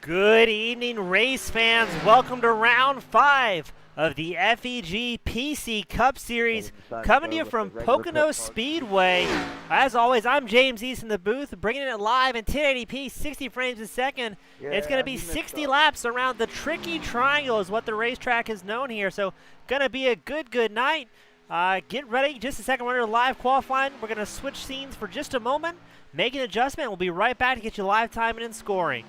Good evening, race fans. Welcome to round 5 of the FEG PC Cup Series, coming to you from Pocono Speedway. As always, I'm James East in the booth, bringing it live in 1080p, 60 frames a second. It's going to be 60 laps around the tricky triangle is what the racetrack is known here, so going to be a good night. Get ready, just a second, we're under live qualifying. We're going to switch scenes for just a moment, make an adjustment. We'll be right back to get you live timing and scoring.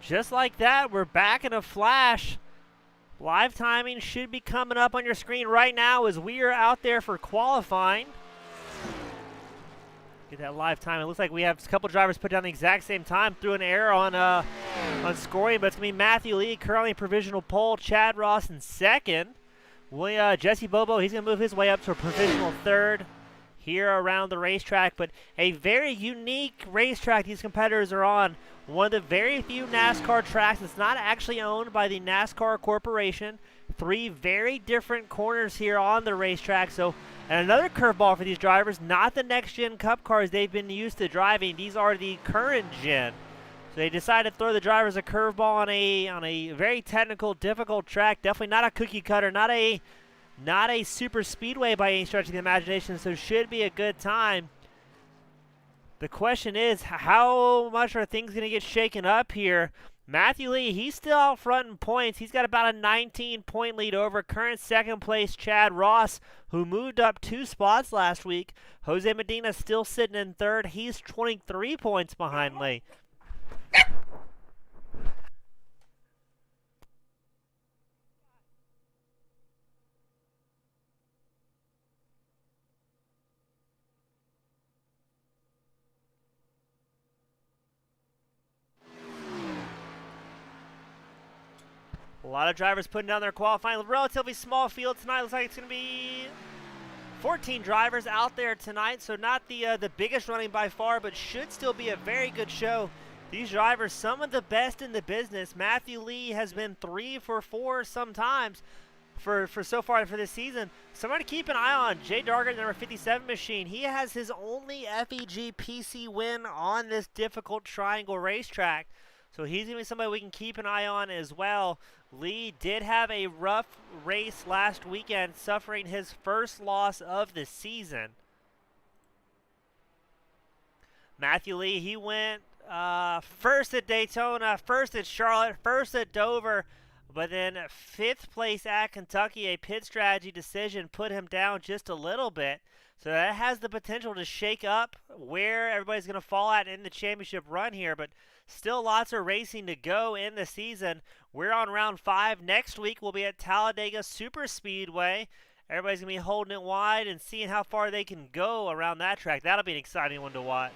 Just like that, we're back in a flash. Live timing should be coming up on your screen right now as we are out there for qualifying. Get that live time. It looks like we have a couple drivers put down the exact same time. Threw an error on scoring, but it's going to be Matthew Lee currently provisional pole. Chad Ross in second. Jesse Bobo, he's going to move his way up to a provisional third here around the racetrack. But a very unique racetrack these competitors are on. One of the very few NASCAR tracks that's not actually owned by the NASCAR Corporation. 3 very different corners here on the racetrack. So, and another curveball for these drivers, not the next-gen Cup cars they've been used to driving. These are the current gen. So they decided to throw the drivers a curveball on a very technical, difficult track. Definitely not a cookie cutter, not a super speedway by any stretch of the imagination. So should be a good time. The question is, how much are things going to get shaken up here? Matthew Lee, he's still out front in points. He's got about a 19-point lead over current second place Chad Ross, who moved up 2 spots last week. Jose Medina still sitting in third. He's 23 points behind Lee. A lot of drivers putting down their qualifying. Relatively small field tonight. Looks like it's going to be 14 drivers out there tonight, so not the biggest running by far, but should still be a very good show. These drivers, some of the best in the business. Matthew Lee has been 3 for 4 sometimes for so far for this season. Someone to keep an eye on, Jay Dargett, number 57 machine. He has his only FEG PC win on this difficult triangle racetrack. So he's going to be somebody we can keep an eye on as well. Lee did have a rough race last weekend, suffering his first loss of the season. Matthew Lee, he went first at Daytona, first at Charlotte, first at Dover, but then 5th place at Kentucky. A pit strategy decision put him down just a little bit. So that has the potential to shake up where everybody's going to fall at in the championship run here, but still lots of racing to go in the season. We're on round 5. Next week we'll be at Talladega Super Speedway. Everybody's going to be holding it wide and seeing how far they can go around that track. That'll be an exciting one to watch.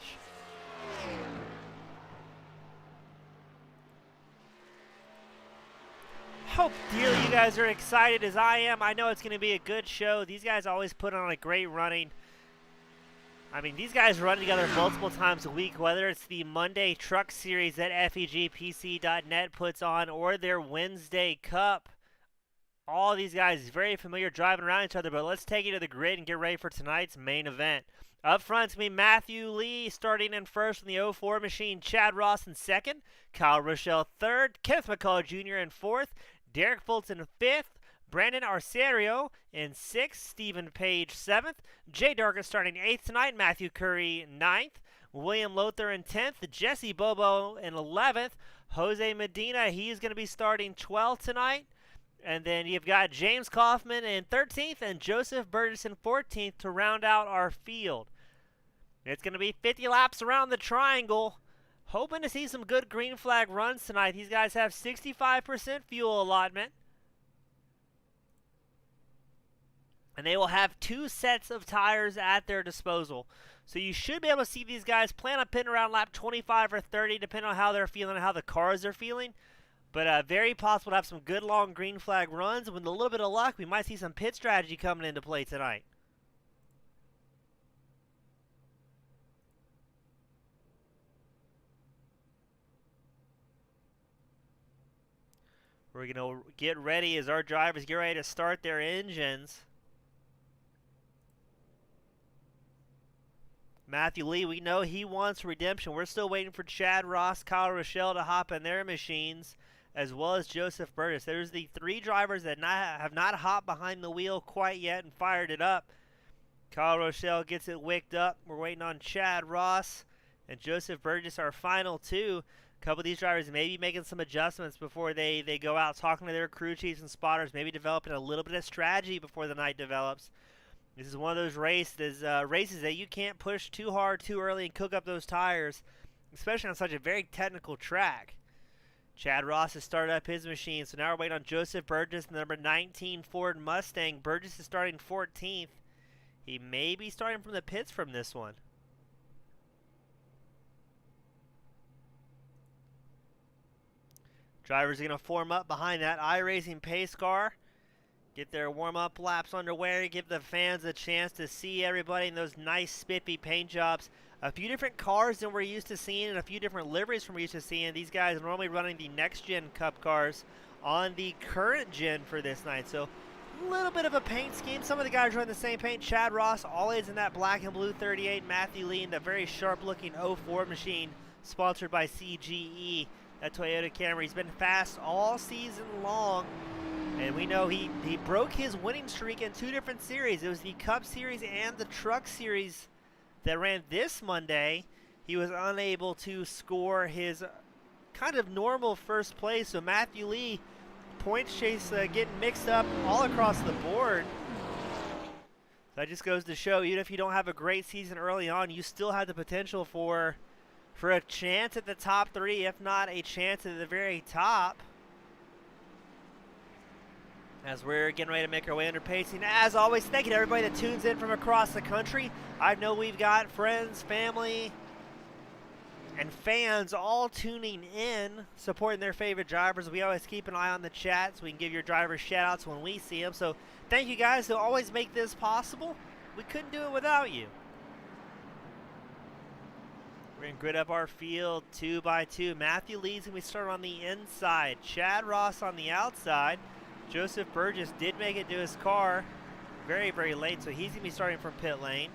Hope dearly you guys are excited as I am. I know it's going to be a good show. These guys always put on a great running. I mean, these guys run together multiple times a week, whether it's the Monday Truck Series that FEGPC.net puts on or their Wednesday Cup. All these guys very familiar driving around each other, but let's take you to the grid and get ready for tonight's main event. Up front, it's going to be Matthew Lee starting in first in the 04 machine, Chad Ross in second, Kyle Rochelle third, Kenneth McCullough Jr. in fourth, Derek Fulton fifth, Brandon Arcerio in 6th, Stephen Page 7th, Jay Dargett starting 8th tonight, Matthew Curry 9th, William Lothar in 10th, Jesse Bobo in 11th, Jose Medina, he's going to be starting 12th tonight, and then you've got James Kaufman in 13th and Joseph Burgess in 14th to round out our field. It's going to be 50 laps around the triangle. Hoping to see some good green flag runs tonight. These guys have 65% fuel allotment. And they will have 2 sets of tires at their disposal. So you should be able to see these guys plan on pitting around lap 25 or 30, depending on how they're feeling and how the cars are feeling. But very possible to have some good long green flag runs. And with a little bit of luck, we might see some pit strategy coming into play tonight. We're going to get ready as our drivers get ready to start their engines. Matthew Lee, we know he wants redemption. We're still waiting for Chad Ross, Kyle Rochelle to hop in their machines, as well as Joseph Burgess. There's the 3 drivers that have not hopped behind the wheel quite yet and fired it up. Kyle Rochelle gets it wicked up. We're waiting on Chad Ross and Joseph Burgess, our final 2. A couple of these drivers may be making some adjustments before they go out, talking to their crew chiefs and spotters, maybe developing a little bit of strategy before the night develops. This is one of those races that you can't push too hard too early and cook up those tires, especially on such a very technical track. Chad Ross has started up his machine, so now we're waiting on Joseph Burgess, the number 19 Ford Mustang. Burgess is starting 14th. He may be starting from the pits from this one. Drivers are going to form up behind that iRacing pace car. Get their warm-up laps underway, give the fans a chance to see everybody in those nice spiffy paint jobs. A few different cars than we're used to seeing and a few different liveries from we're used to seeing. These guys are normally running the next-gen Cup cars on the current gen for this night. So a little bit of a paint scheme. Some of the guys running the same paint. Chad Ross always in that black and blue 38. Matthew Lee in the very sharp-looking 04 machine sponsored by CGE. That Toyota Camry. He's been fast all season long. And we know he broke his winning streak in 2 different series. It was the Cup Series and the Truck Series that ran this Monday. He was unable to score his kind of normal first place. So Matthew Lee, points chase getting mixed up all across the board. That just goes to show, even if you don't have a great season early on, you still have the potential for a chance at the top 3, if not a chance at the very top. As we're getting ready to make our way under pacing. As always, thank you to everybody that tunes in from across the country. I know we've got friends, family, and fans all tuning in, supporting their favorite drivers. We always keep an eye on the chat so we can give your drivers shout-outs when we see them. So thank you guys who always make this possible. We couldn't do it without you. We're going to grid up our field 2 by 2. Matthew Lee's going to start on the inside. Chad Ross on the outside. Joseph Burgess did make it to his car very, very late, so he's going to be starting from pit lane.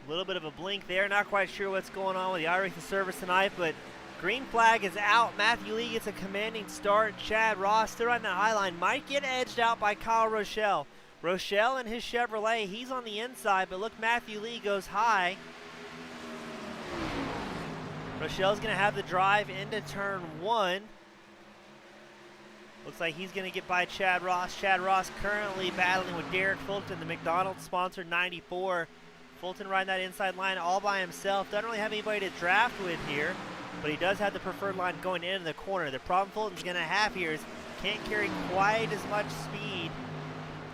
A little bit of a blink there. Not quite sure what's going on with the iRacing service tonight, but green flag is out. Matthew Lee gets a commanding start. Chad Ross still riding the high line. Might get edged out by Kyle Rochelle. Rochelle and his Chevrolet, he's on the inside, but look, Matthew Lee goes high. Rochelle's going to have the drive into turn 1. Looks like he's going to get by Chad Ross. Chad Ross currently battling with Derek Fulton, the McDonald's-sponsored 94. Fulton riding that inside line all by himself. Doesn't really have anybody to draft with here, but he does have the preferred line going into the corner. The problem Fulton's going to have here is can't carry quite as much speed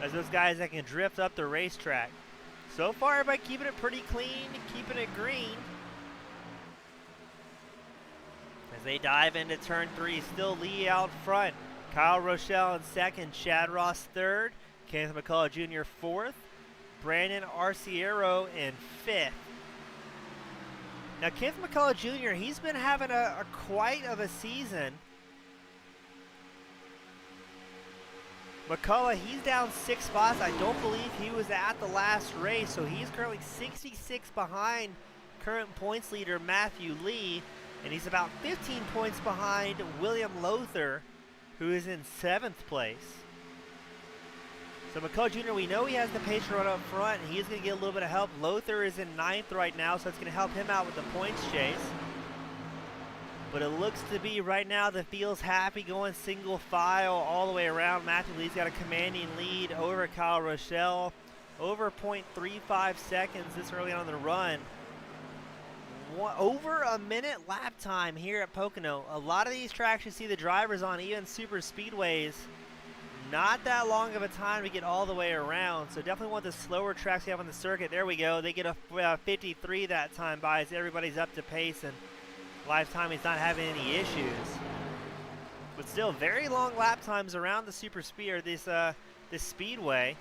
as those guys that can drift up the racetrack. So far, everybody keeping it pretty clean, keeping it green. As they dive into turn 3, still Lee out front. Kyle Rochelle in second, Chad Ross third, Kenneth McCullough Jr. fourth, Brandon Arciero in fifth. Now, Kenneth McCullough Jr., he's been having a quite of a season. McCullough, he's down 6 spots. I don't believe he was at the last race, so he's currently 66 behind current points leader Matthew Lee, and he's about 15 points behind William Lothar, who is in 7th place. So McCullough Jr., we know he has the pace to run up front, and he's going to get a little bit of help. Lothar is in 9th right now, so it's going to help him out with the points chase. But it looks to be right now the field's happy, going single file all the way around. Matthew Lee's got a commanding lead over Kyle Rochelle, over 0.35 seconds this early on in the run. Over a minute lap time here at Pocono. A lot of these tracks you see the drivers on, even super speedways, not that long of a time to get all the way around. So definitely one of the slower tracks you have on the circuit. There we go. They get a 53 that time by as everybody's up to pace, and lifetime he's not having any issues. But still very long lap times around the super speed, or this speedway.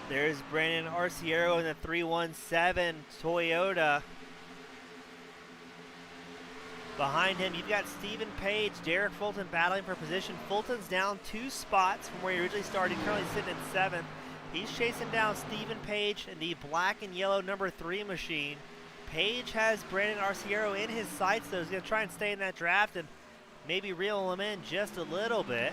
There's Brandon Arciero in the 317 Toyota. Behind him, you've got Stephen Page, Derek Fulton battling for position. Fulton's down 2 spots from where he originally started, currently sitting in 7th. He's chasing down Stephen Page in the black and yellow number 3 machine. Page has Brandon Arciero in his sights, though. He's going to try and stay in that draft and maybe reel him in just a little bit.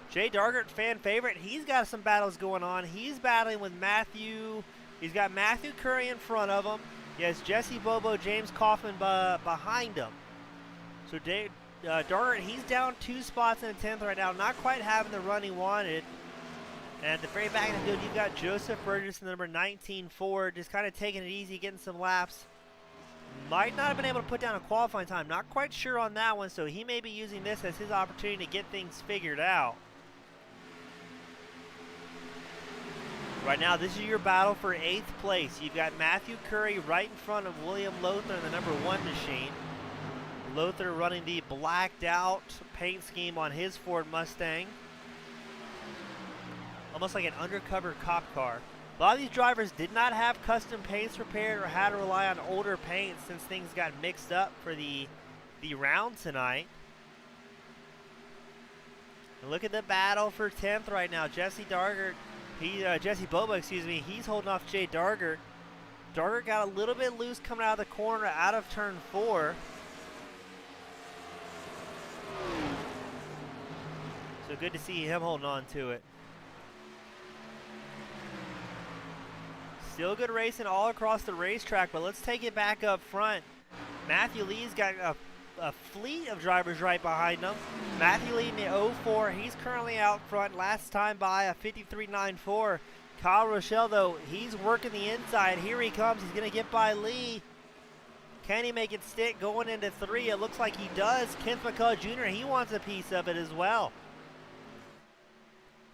Jay Dargert, fan favorite, he's got some battles going on. He's battling with Matthew. He's got Matthew Curry in front of him. He has Jesse Bobo, James Kaufman behind him. So Dargert, he's down 2 spots in the 10th right now, not quite having the run he wanted. And at the very back of the field, you've got Joseph Burgess in the number 19 Ford, just kind of taking it easy, getting some laps. Might not have been able to put down a qualifying time. Not quite sure on that one, so he may be using this as his opportunity to get things figured out. Right now, this is your battle for 8th place. You've got Matthew Curry right in front of William Lothar in the number 1 machine. Lothar running the blacked out paint scheme on his Ford Mustang. Almost like an undercover cop car. A lot of these drivers did not have custom paints prepared or had to rely on older paints since things got mixed up for the round tonight. And look at the battle for 10th right now. Jesse Bobo, excuse me, he's holding off Jay Dargert. Dargert got a little bit loose coming out of the corner out of turn 4. So good to see him holding on to it. Still good racing all across the racetrack, but let's take it back up front. Matthew Lee's got a fleet of drivers right behind him. Matthew Lee in the 04, he's currently out front. Last time by a 53.94. Kyle Rochelle, though, he's working the inside. Here he comes. He's going to get by Lee. Can he make it stick going into 3? It looks like he does. Kent McCullough Jr., he wants a piece of it as well.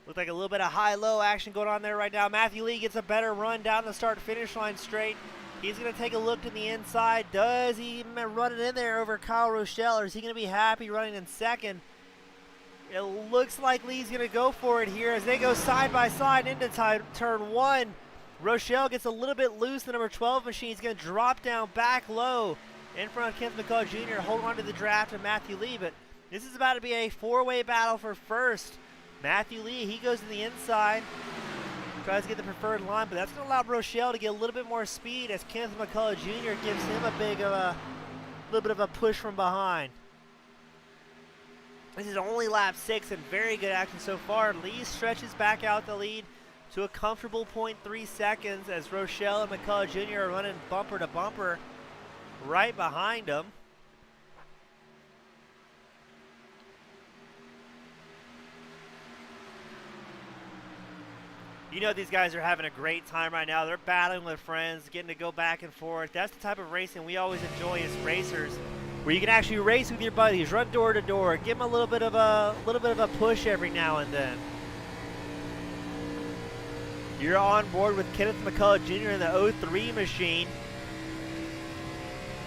Looks like a little bit of high-low action going on there right now. Matthew Lee gets a better run down the start-finish line straight. He's going to take a look to the inside. Does he run it in there over Kyle Rochelle, or is he going to be happy running in 2nd? It looks like Lee's going to go for it here as they go side by side into turn 1. Rochelle gets a little bit loose. The number 12 machine is going to drop down back low in front of Kent McCullough Jr. Hold on to the draft of Matthew Lee, but this is about to be a 4-way battle for first. Matthew Lee, he goes to the inside, tries to get the preferred line, but that's going to allow Rochelle to get a little bit more speed as Kenneth McCullough Jr. gives him a little bit of a push from behind. This is only lap 6 and very good action so far. Lee stretches back out the lead to a comfortable 0.3 seconds as Rochelle and McCullough Jr. are running bumper to bumper right behind him. You know these guys are having a great time right now. They're battling with friends, getting to go back and forth. That's the type of racing we always enjoy as racers, where you can actually race with your buddies, run door to door, give them a little bit of a push every now and then. You're on board with Kenneth McCullough Jr. in the 03 machine.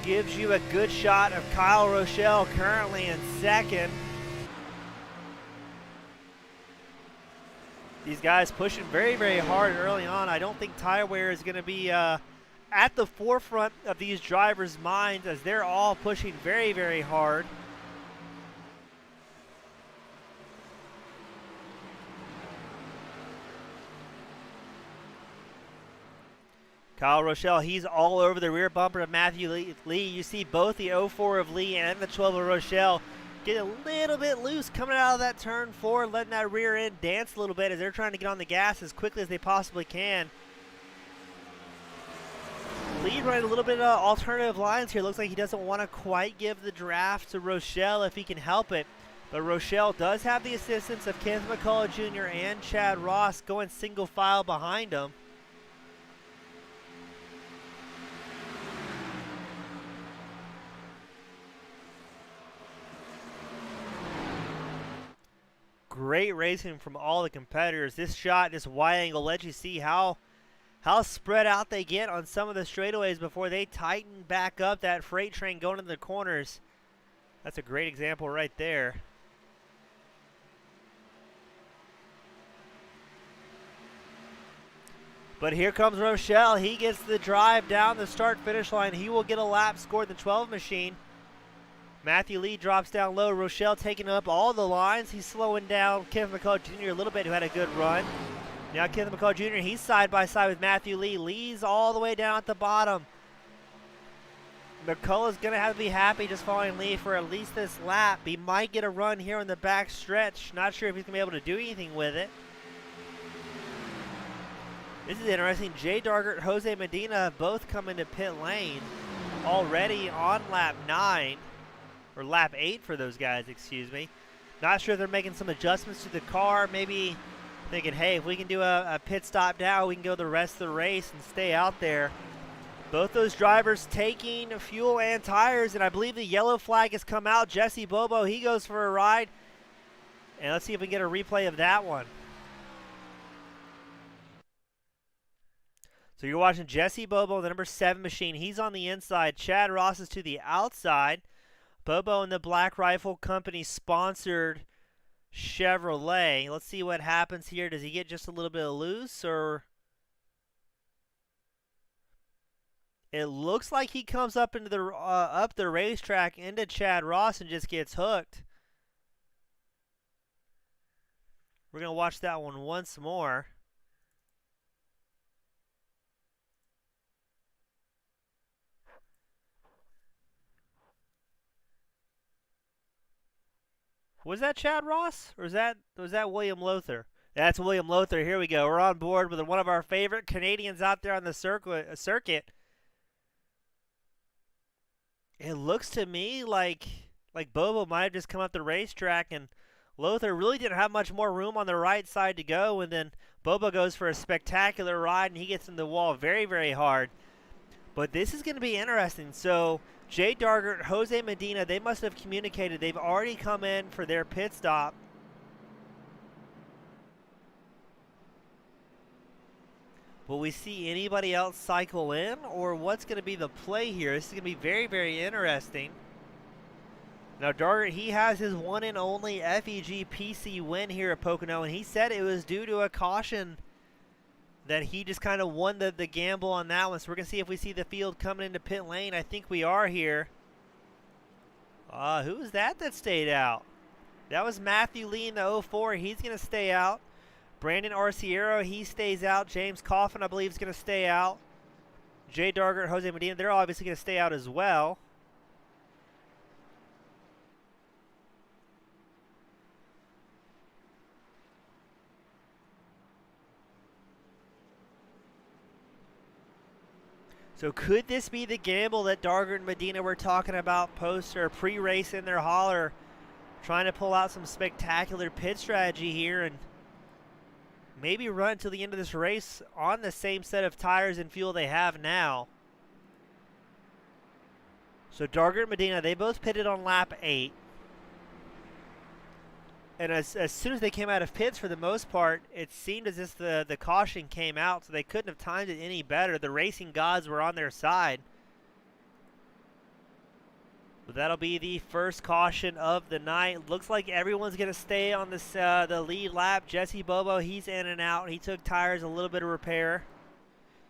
Gives you a good shot of Kyle Rochelle currently in 2nd. These guys pushing very, very hard early on. I don't think tire wear is going to be at the forefront of these drivers' minds as they're all pushing very, very hard. Kyle Rochelle, he's all over the rear bumper of Matthew Lee. You see both the 04 of Lee and the 12 of Rochelle get a little bit loose coming out of that turn 4, letting that rear end dance a little bit as they're trying to get on the gas as quickly as they possibly can. Lee running a little bit of alternative lines here. Looks like he doesn't want to quite give the draft to Rochelle if he can help it. But Rochelle does have the assistance of Kenneth McCullough Jr. and Chad Ross going single file behind him. Great racing from all the competitors. This shot, this wide angle, lets you see how spread out they get on some of the straightaways before they tighten back up that freight train going into the corners. That's a great example right there. But here comes Rochelle. He gets the drive down the start-finish line. He will get a lap scored the 12 machine. Matthew Lee drops down low. Rochelle taking up all the lines. He's slowing down Kevin McCall Jr. a little bit, who had a good run. Now Kevin McCall Jr., he's side by side with Matthew Lee. Lee's all the way down at the bottom. McCullough's going to have to be happy just following Lee for at least this lap. He might get a run here in the back stretch. Not sure if he's going to be able to do anything with it. This is interesting. Jay Dargert, Jose Medina both come into pit lane already on lap 9. Or lap 8 for those guys, excuse me. Not sure if they're making some adjustments to the car. Maybe thinking, hey, if we can do a pit stop now, we can go the rest of the race and stay out there. Both those drivers taking fuel and tires, and I believe the yellow flag has come out. Jesse Bobo, he goes for a ride. And let's see if we can get a replay of that one. So you're watching Jesse Bobo, the number 7 machine. He's on the inside. Chad Ross is to the outside. Bobo in the Black Rifle Company sponsored Chevrolet. Let's see what happens here. Does he get just a little bit loose, or it looks like he comes up into the up the racetrack into Chad Ross and just gets hooked. We're gonna watch that one once more. Was that Chad Ross, or was that William Lothar? That's William Lothar. Here we go. We're on board with one of our favorite Canadians out there on the circuit. It looks to me like Bobo might have just come up the racetrack, and Lothar really didn't have much more room on the right side to go, and then Bobo goes for a spectacular ride, and he gets in the wall very, very hard. But this is going to be interesting. So Jay Dargert, Jose Medina, they must have communicated. They've already come in for their pit stop. Will we see anybody else cycle in, or what's going to be the play here? This is going to be very, very interesting. Now, Dargert, he has his one and only FEG PC win here at Pocono, and he said it was due to a caution that he just kind of won the gamble on that one. So we're going to see if we see the field coming into pit lane. I think we are here. Who was that stayed out? That was Matthew Lee in the 04. He's going to stay out. Brandon Arciero, he stays out. James Coffin, I believe, is going to stay out. Jay Dargert, Jose Medina, they're obviously going to stay out as well. So could this be the gamble that Dargert and Medina were talking about post or pre-race in their hauler, trying to pull out some spectacular pit strategy here and maybe run to the end of this race on the same set of tires and fuel they have now? So Dargert and Medina, they both pitted on lap 8. And as soon as they came out of pits, for the most part, it seemed as if the caution came out, so they couldn't have timed it any better. The racing gods were on their side. But that'll be the first caution of the night. Looks like everyone's going to stay on this the lead lap. Jesse Bobo, he's in and out. He took tires, a little bit of repair.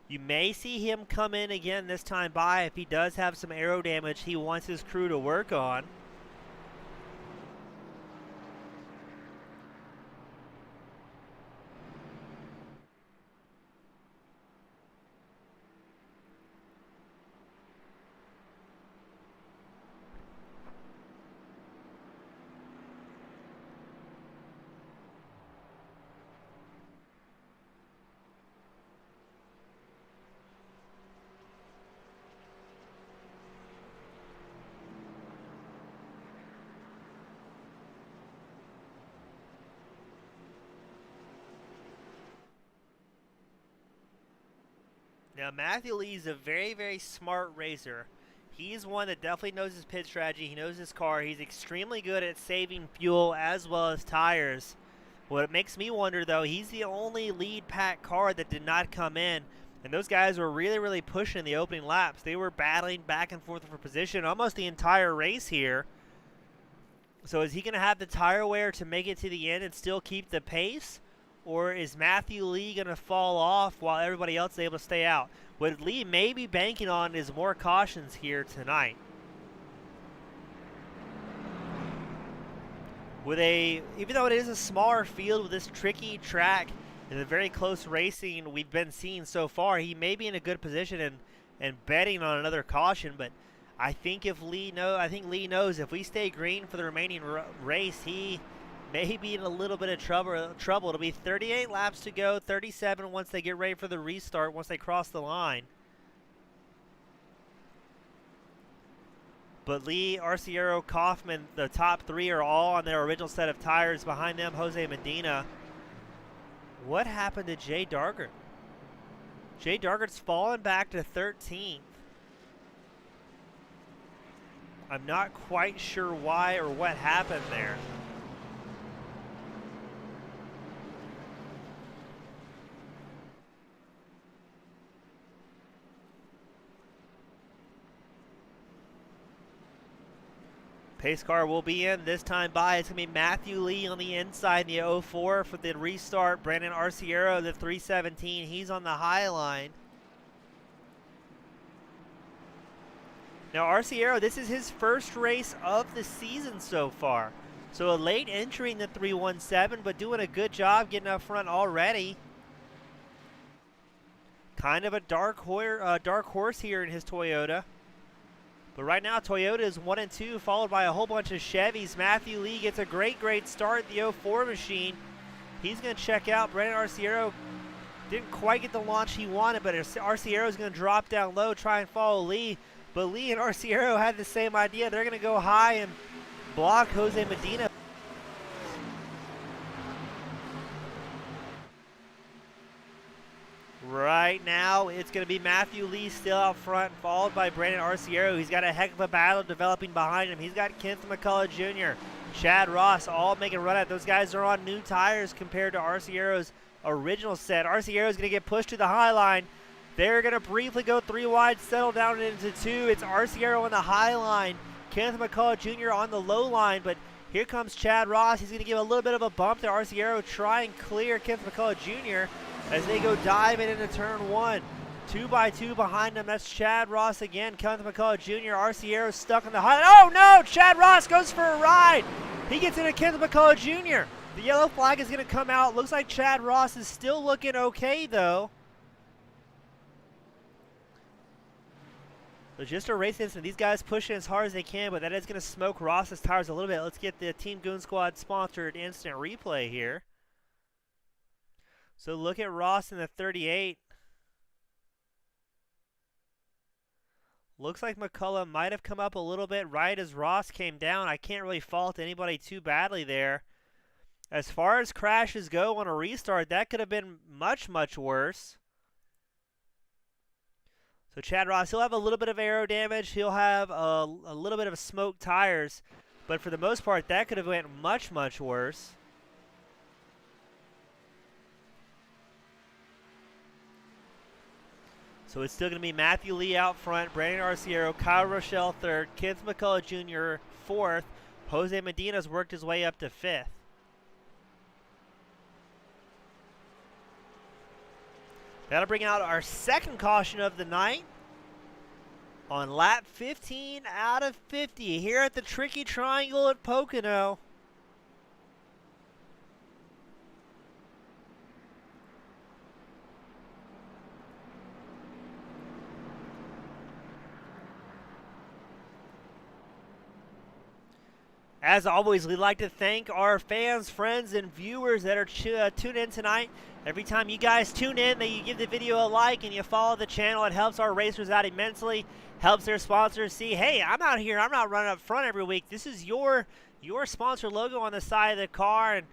You may see him come in again this time by if he does have some aero damage he wants his crew to work on. Now, Matthew Lee's a very, very smart racer. He's one that definitely knows his pit strategy. He knows his car. He's extremely good at saving fuel as well as tires. What makes me wonder, though, he's the only lead pack car that did not come in. And those guys were really, really pushing the opening laps. They were battling back and forth for position almost the entire race here. So is he going to have the tire wear to make it to the end and still keep the pace? or is Matthew Lee going to fall off while everybody else is able to stay out? What Lee may be banking on is more cautions here tonight. Even though it is a smaller field with this tricky track and the very close racing we've been seeing so far, he may be in a good position and betting on another caution. But I think Lee knows if we stay green for the remaining race, he may be in a little bit of trouble. It'll be 38 laps to go, 37 once they get ready for the restart, once they cross the line. But Lee, Arciero, Kaufman, the top three are all on their original set of tires. Behind them, Jose Medina. What happened to Jay Dargert? Jay Dargert's fallen back to 13th. I'm not quite sure why or what happened there. Pace car will be in this time by. It's going to be Matthew Lee on the inside in the 04 for the restart. Brandon Arciero, the 317. He's on the high line. Now, Arciero, this is his first race of the season so far. So a late entry in the 317, but doing a good job getting up front already. Kind of a dark horse here in his Toyota. But right now, Toyota is 1 and 2, followed by a whole bunch of Chevys. Matthew Lee gets a great start at the 04 machine. He's going to check out. Brandon Arciero didn't quite get the launch he wanted, but Arciero is going to drop down low, try and follow Lee. But Lee and Arciero had the same idea. They're going to go high and block Jose Medina. Right now, it's going to be Matthew Lee still out front, followed by Brandon Arciero. He's got a heck of a battle developing behind him. He's got Kenneth McCullough Jr., Chad Ross, all making a run at. Those guys are on new tires compared to Arciero's original set. Arciero's going to get pushed to the high line. They're going to briefly go 3 wide, settle down into 2. It's Arciero on the high line, Kenneth McCullough Jr. on the low line, but here comes Chad Ross. He's going to give a little bit of a bump to Arciero, try and clear Kenneth McCullough Jr. as they go diving into turn 1. 2 by 2 behind them. That's Chad Ross again. Kenneth McCullough Jr. Arciero stuck on the high line. Oh no! Chad Ross goes for a ride. He gets into Kenneth McCullough Jr. The yellow flag is going to come out. Looks like Chad Ross is still looking okay though. So just a race incident. These guys pushing as hard as they can, but that is going to smoke Ross's tires a little bit. Let's get the Team Goon Squad sponsored instant replay here. So look at Ross in the 38. Looks like McCullough might have come up a little bit right as Ross came down. I can't really fault anybody too badly there. As far as crashes go on a restart, that could have been much, much worse. So Chad Ross, he'll have a little bit of aero damage. He'll have a little bit of smoked tires. But for the most part, that could have went much, much worse. So it's still going to be Matthew Lee out front, Brandon Arciero, Kyle Rochelle third, Kenneth McCullough Jr. fourth. Jose Medina's worked his way up to fifth. That'll bring out our second caution of the night on lap 15 out of 50 here at the Tricky Triangle at Pocono. As always, we'd like to thank our fans, friends, and viewers that are tuned in tonight. Every time you guys tune in, that you give the video a like and you follow the channel, it helps our racers out immensely, helps their sponsors see, hey, I'm out here, I'm not running up front every week. This is your sponsor logo on the side of the car, and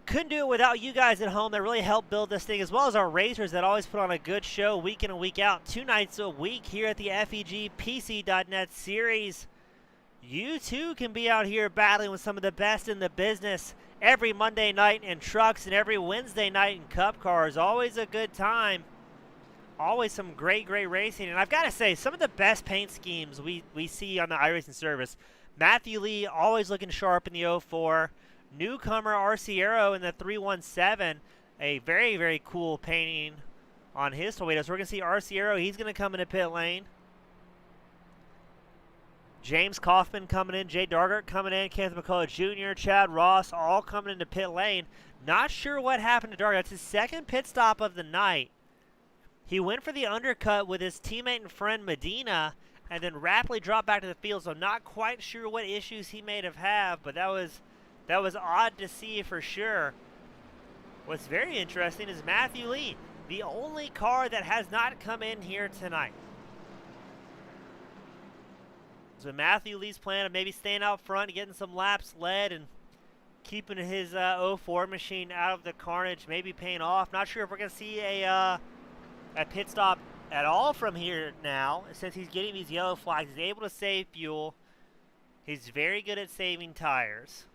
couldn't do it without you guys at home that really help build this thing, as well as our racers that always put on a good show week in and week out, 2 nights a week here at the FEG PC.net series. You too can be out here battling with some of the best in the business every Monday night in trucks and every Wednesday night in cup cars. Always a good time. Always some great racing. And I've got to say, some of the best paint schemes we see on the iRacing service. Matthew Lee always looking sharp in the 04. newcomer Arciero in the 317. A very, very cool painting on his Toyota. So we're going to see Arciero. He's going to come into pit lane. James Kaufman coming in, Jay Dargert coming in, Kenneth McCullough Jr., Chad Ross, all coming into pit lane. Not sure what happened to Dargert. That's his second pit stop of the night. He went for the undercut with his teammate and friend Medina, and then rapidly dropped back to the field. So not quite sure what issues he may have had, but that was odd to see for sure. What's very interesting is Matthew Lee, the only car that has not come in here tonight. So Matthew Lee's plan of maybe staying out front, getting some laps led, and keeping his 04 machine out of the carnage, maybe paying off. Not sure if we're going to see a pit stop at all from here now, since he's getting these yellow flags. He's able to save fuel. He's very good at saving tires.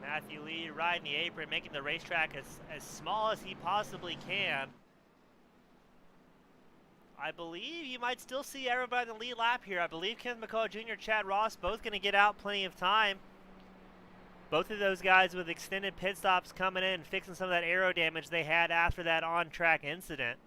Matthew Lee riding the apron, making the racetrack as small as he possibly can. I believe you might still see everybody in the lead lap here. I believe Kenneth McCullough Jr., Chad Ross, both going to get out plenty of time. Both of those guys with extended pit stops coming in and fixing some of that aero damage they had after that on-track incident.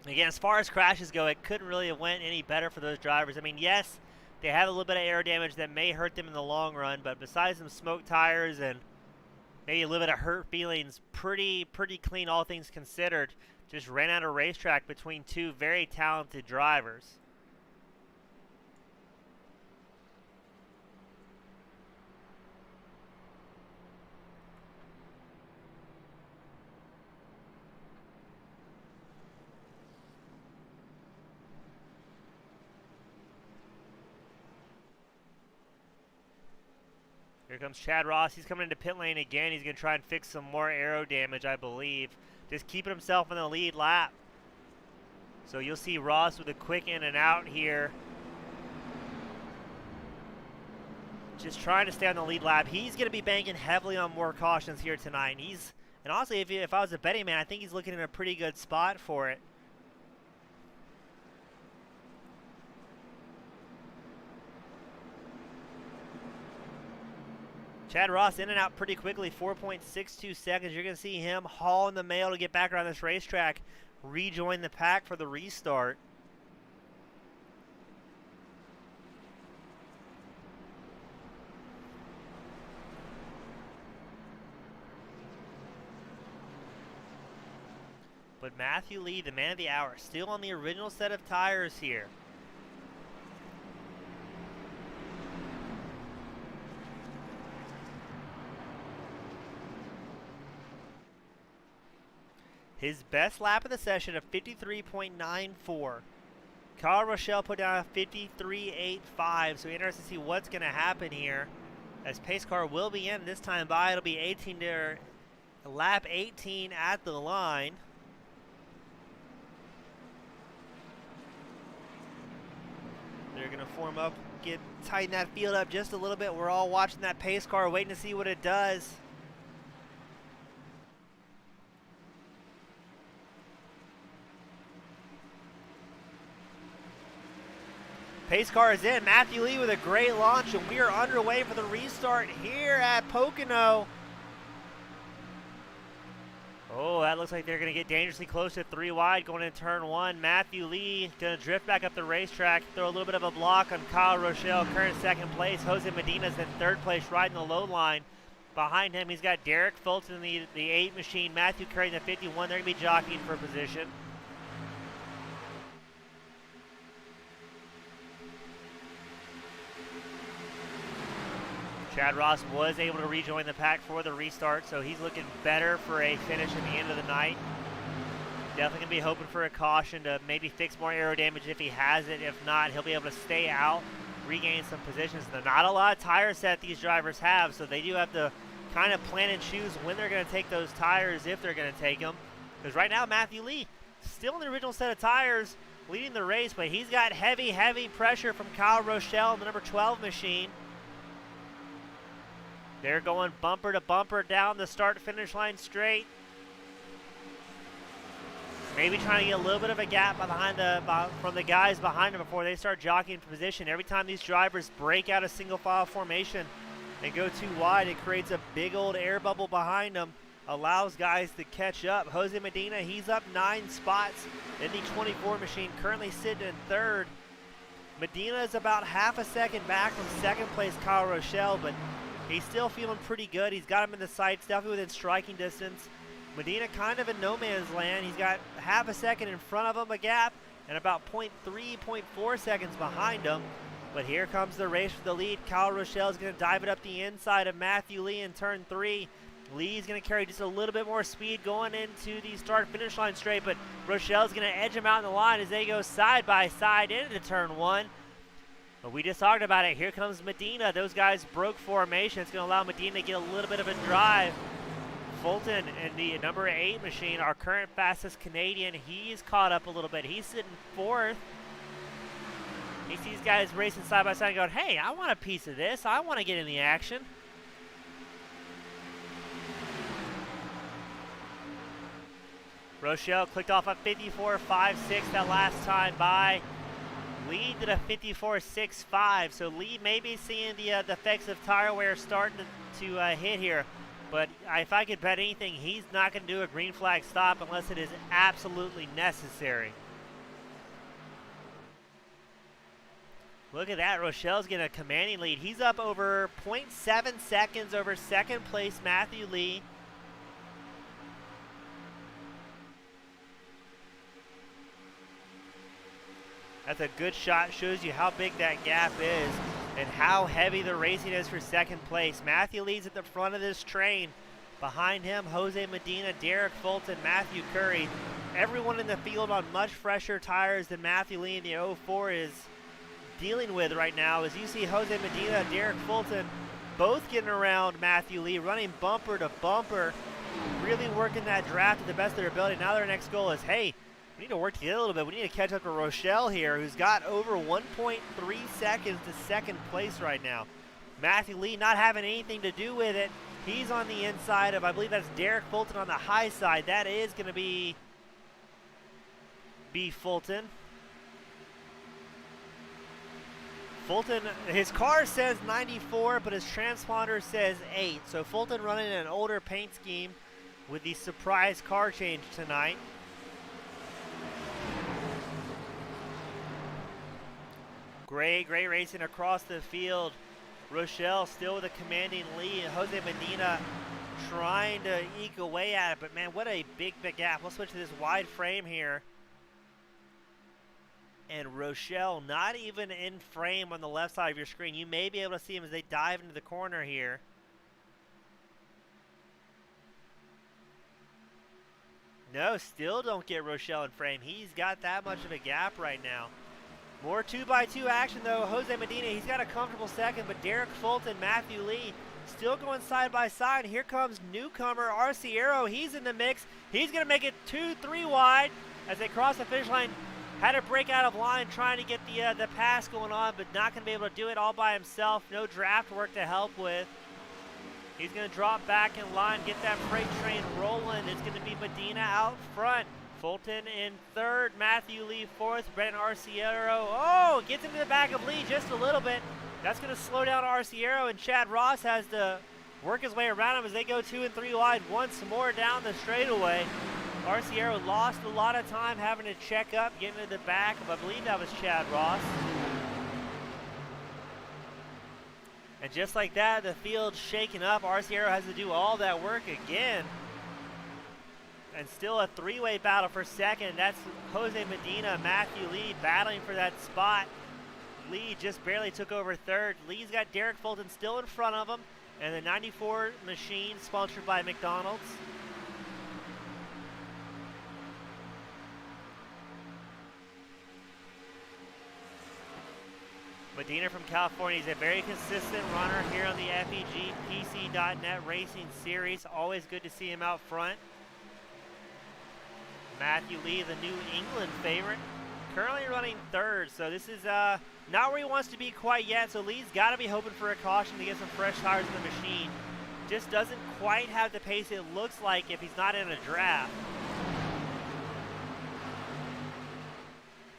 Again, as far as crashes go, it couldn't really have went any better for those drivers. I mean, yes, they have a little bit of aero damage that may hurt them in the long run, but besides some smoked tires and maybe a little bit of hurt feelings, pretty clean all things considered. Just ran out of racetrack between two very talented drivers. Here comes Chad Ross. He's coming into pit lane again. He's going to try and fix some more aero damage, I believe. Just keeping himself in the lead lap. So you'll see Ross with a quick in and out here. Just trying to stay on the lead lap. He's going to be banking heavily on more cautions here tonight. And honestly, if I was a betting man, I think he's looking in a pretty good spot for it. Chad Ross in and out pretty quickly, 4.62 seconds. You're going to see him hauling the mail to get back around this racetrack, rejoin the pack for the restart. But Matthew Lee, the man of the hour, still on the original set of tires here. His best lap of the session of 53.94. Kyle Rochelle put down a 53.85, so interested to see what's going to happen here. As pace car will be in this time by, it'll be 18 to lap 18 at the line. They're going to form up, tighten that field up just a little bit. We're all watching that pace car, waiting to see what it does. Pace car is in. Matthew Lee with a great launch, and we are underway for the restart here at Pocono. Oh, that looks like they're going to get dangerously close to 3 wide going into turn 1. Matthew Lee going to drift back up the racetrack, throw a little bit of a block on Kyle Rochelle, current second place. Jose Medina's in third place, riding the low line. Behind him, he's got Derek Fulton in the 8 machine, Matthew Curry in the 51. They're going to be jockeying for position. Chad Ross was able to rejoin the pack for the restart, so he's looking better for a finish at the end of the night. Definitely going to be hoping for a caution to maybe fix more aero damage if he has it. If not, he'll be able to stay out, regain some positions. There's not a lot of tire set these drivers have, so they do have to kind of plan and choose when they're going to take those tires, if they're going to take them. Because right now, Matthew Lee still in the original set of tires, leading the race, but he's got heavy, heavy pressure from Kyle Rochelle in the number 12 machine. They're going bumper to bumper down the start-finish line straight. Maybe trying to get a little bit of a gap from the guys behind them before they start jockeying for position. Every time these drivers break out a single file formation and go too wide, it creates a big old air bubble behind them, allows guys to catch up. Jose Medina, he's up 9 spots in the 24 machine, currently sitting in third. Medina is about half a second back from second place Kyle Rochelle, but he's still feeling pretty good. He's got him in the sights, definitely within striking distance. Medina kind of in no man's land. He's got half a second in front of him, a gap, and about 0.3, 0.4 seconds behind him. But here comes the race for the lead. Kyle Rochelle is going to dive it up the inside of Matthew Lee in turn 3. Lee's going to carry just a little bit more speed going into the start-finish line straight, but Rochelle's going to edge him out in the line as they go side by side into turn 1. But we just talked about it. Here comes Medina. Those guys broke formation. It's going to allow Medina to get a little bit of a drive. Fulton in the number 8 machine, our current fastest Canadian, he's caught up a little bit. He's sitting 4th. He sees guys racing side by side going, hey, I want a piece of this. I want to get in the action. Rochelle clicked off a 54.56 that last time by. Lee did a 54.65, so Lee may be seeing the effects of tire wear starting to hit here. But if I could bet anything, he's not going to do a green flag stop unless it is absolutely necessary. Look at that. Rochelle's getting a commanding lead. He's up over 0.7 seconds over second place Matthew Lee. That's a good shot. Shows you how big that gap is and how heavy the racing is for second place. Matthew Lee's at the front of this train. Behind him, Jose Medina, Derek Fulton, Matthew Curry. Everyone in the field on much fresher tires than Matthew Lee in the 04 is dealing with right now. As you see Jose Medina, Derek Fulton, both getting around Matthew Lee, running bumper to bumper, really working that draft to the best of their ability. Now their next goal is, hey, we need to work together a little bit. We need to catch up to Rochelle here, who's got over 1.3 seconds to second place right now. Matthew Lee not having anything to do with it. He's on the inside of, I believe that's Derek Fulton on the high side. That is going to be Fulton. Fulton, his car says 94, but his transponder says 8. So Fulton running an older paint scheme with the surprise car change tonight. Great racing across the field. Rochelle still with a commanding lead. Jose Medina trying to eke away at it, but man, what a big gap. We'll switch to this wide frame here. And Rochelle not even in frame on the left side of your screen. You may be able to see him as they dive into the corner here. No, still don't get Rochelle in frame. He's got that much of a gap right now. More 2x2 action though. Jose Medina, he's got a comfortable second, but Derek Fulton, Matthew Lee, still going side by side. Here comes newcomer Arciero. He's in the mix. He's going to make it 2-3 wide as they cross the finish line. Had to break out of line trying to get the pass going on, but not going to be able to do it all by himself. No draft work to help with. He's going to drop back in line, get that freight train rolling. It's going to be Medina out front. Fulton in third, Matthew Lee fourth, Brennan Arciero. Oh, gets into the back of Lee just a little bit. That's going to slow down Arciero, and Chad Ross has to work his way around him as they go 2 and 3 wide once more down the straightaway. Arciero lost a lot of time having to check up, getting to the back of, I believe that was Chad Ross. And just like that, the field's shaking up. Arciero has to do all that work again. And still a three-way battle for second. That's Jose Medina, Matthew Lee battling for that spot. Lee just barely took over third. Lee's got Derek Fulton still in front of him. And the 94 machine sponsored by McDonald's. Medina from California. He's a very consistent runner here on the FEG PC.net Racing Series. Always good to see him out front. Matthew Lee, the New England favorite, currently running third. So this is not where he wants to be quite yet. So Lee's got to be hoping for a caution to get some fresh tires in the machine. Just doesn't quite have the pace it looks like if he's not in a draft.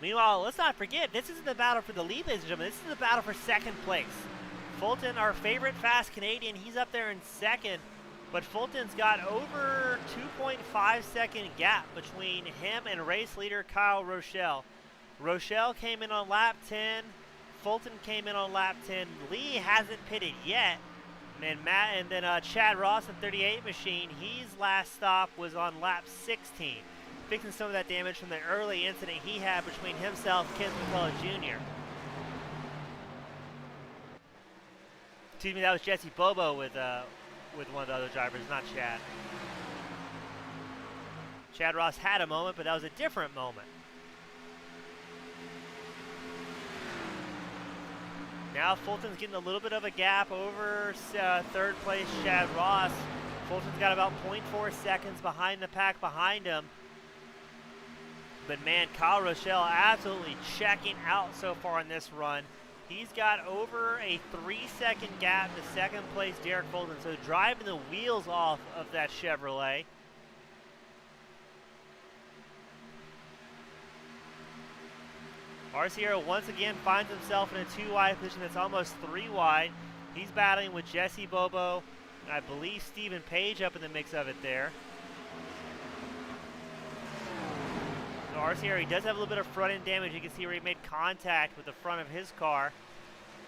Meanwhile, let's not forget, this isn't the battle for the lead, ladies and gentlemen. This is the battle for second place. Fulton, our favorite fast Canadian, he's up there in second. But Fulton's got over 2.5 second gap between him and race leader Kyle Rochelle. Rochelle came in on lap 10. Fulton came in on lap 10. Lee hasn't pitted yet. And then Chad Ross in 38 machine, his last stop was on lap 16. Fixing some of that damage from the early incident he had between himself and Kent McCullough Jr. Excuse me, that was Jesse Bobo with one of the other drivers, not Chad. Chad Ross had a moment, but that was a different moment. Now Fulton's getting a little bit of a gap over third place Chad Ross. Fulton's got about 0.4 seconds behind the pack behind him. But man, Kyle Rochelle absolutely checking out so far in this run. He's got over a 3-second gap to second place Derek Fulton. So driving the wheels off of that Chevrolet. Arciero once again finds himself in a 2-wide position that's almost 3 wide. He's battling with Jesse Bobo and I believe Stephen Page up in the mix of it there. So Arciero, he does have a little bit of front end damage. You can see where he made contact with the front of his car.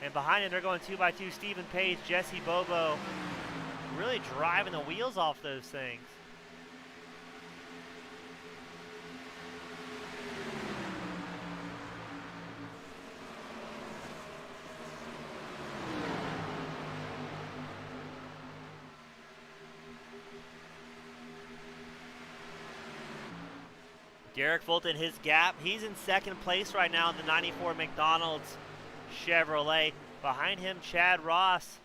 And behind him, they're going 2x2. Stephen Page, Jesse Bobo, really driving the wheels off those things. Derek Fulton, his gap, he's in second place right now in the 94 McDonald's Chevrolet. Behind him, Chad Ross.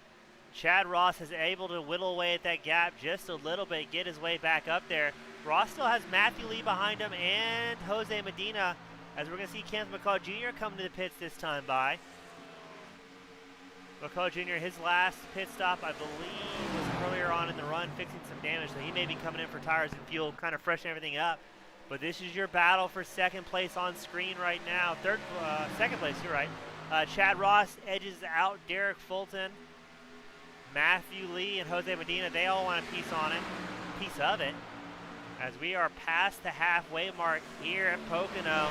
Chad Ross is able to whittle away at that gap just a little bit, get his way back up there. Ross still has Matthew Lee behind him and Jose Medina, as we're going to see Kenneth McCall Jr. come to the pits this time by. McCall Jr., his last pit stop, I believe, was earlier on in the run, fixing some damage, so he may be coming in for tires and fuel, kind of freshen everything up. But this is your battle for second place on screen right now. Second place, you're right. Chad Ross edges out Derek Fulton. Matthew Lee and Jose Medina, they all want a piece of it. As we are past the halfway mark here at Pocono.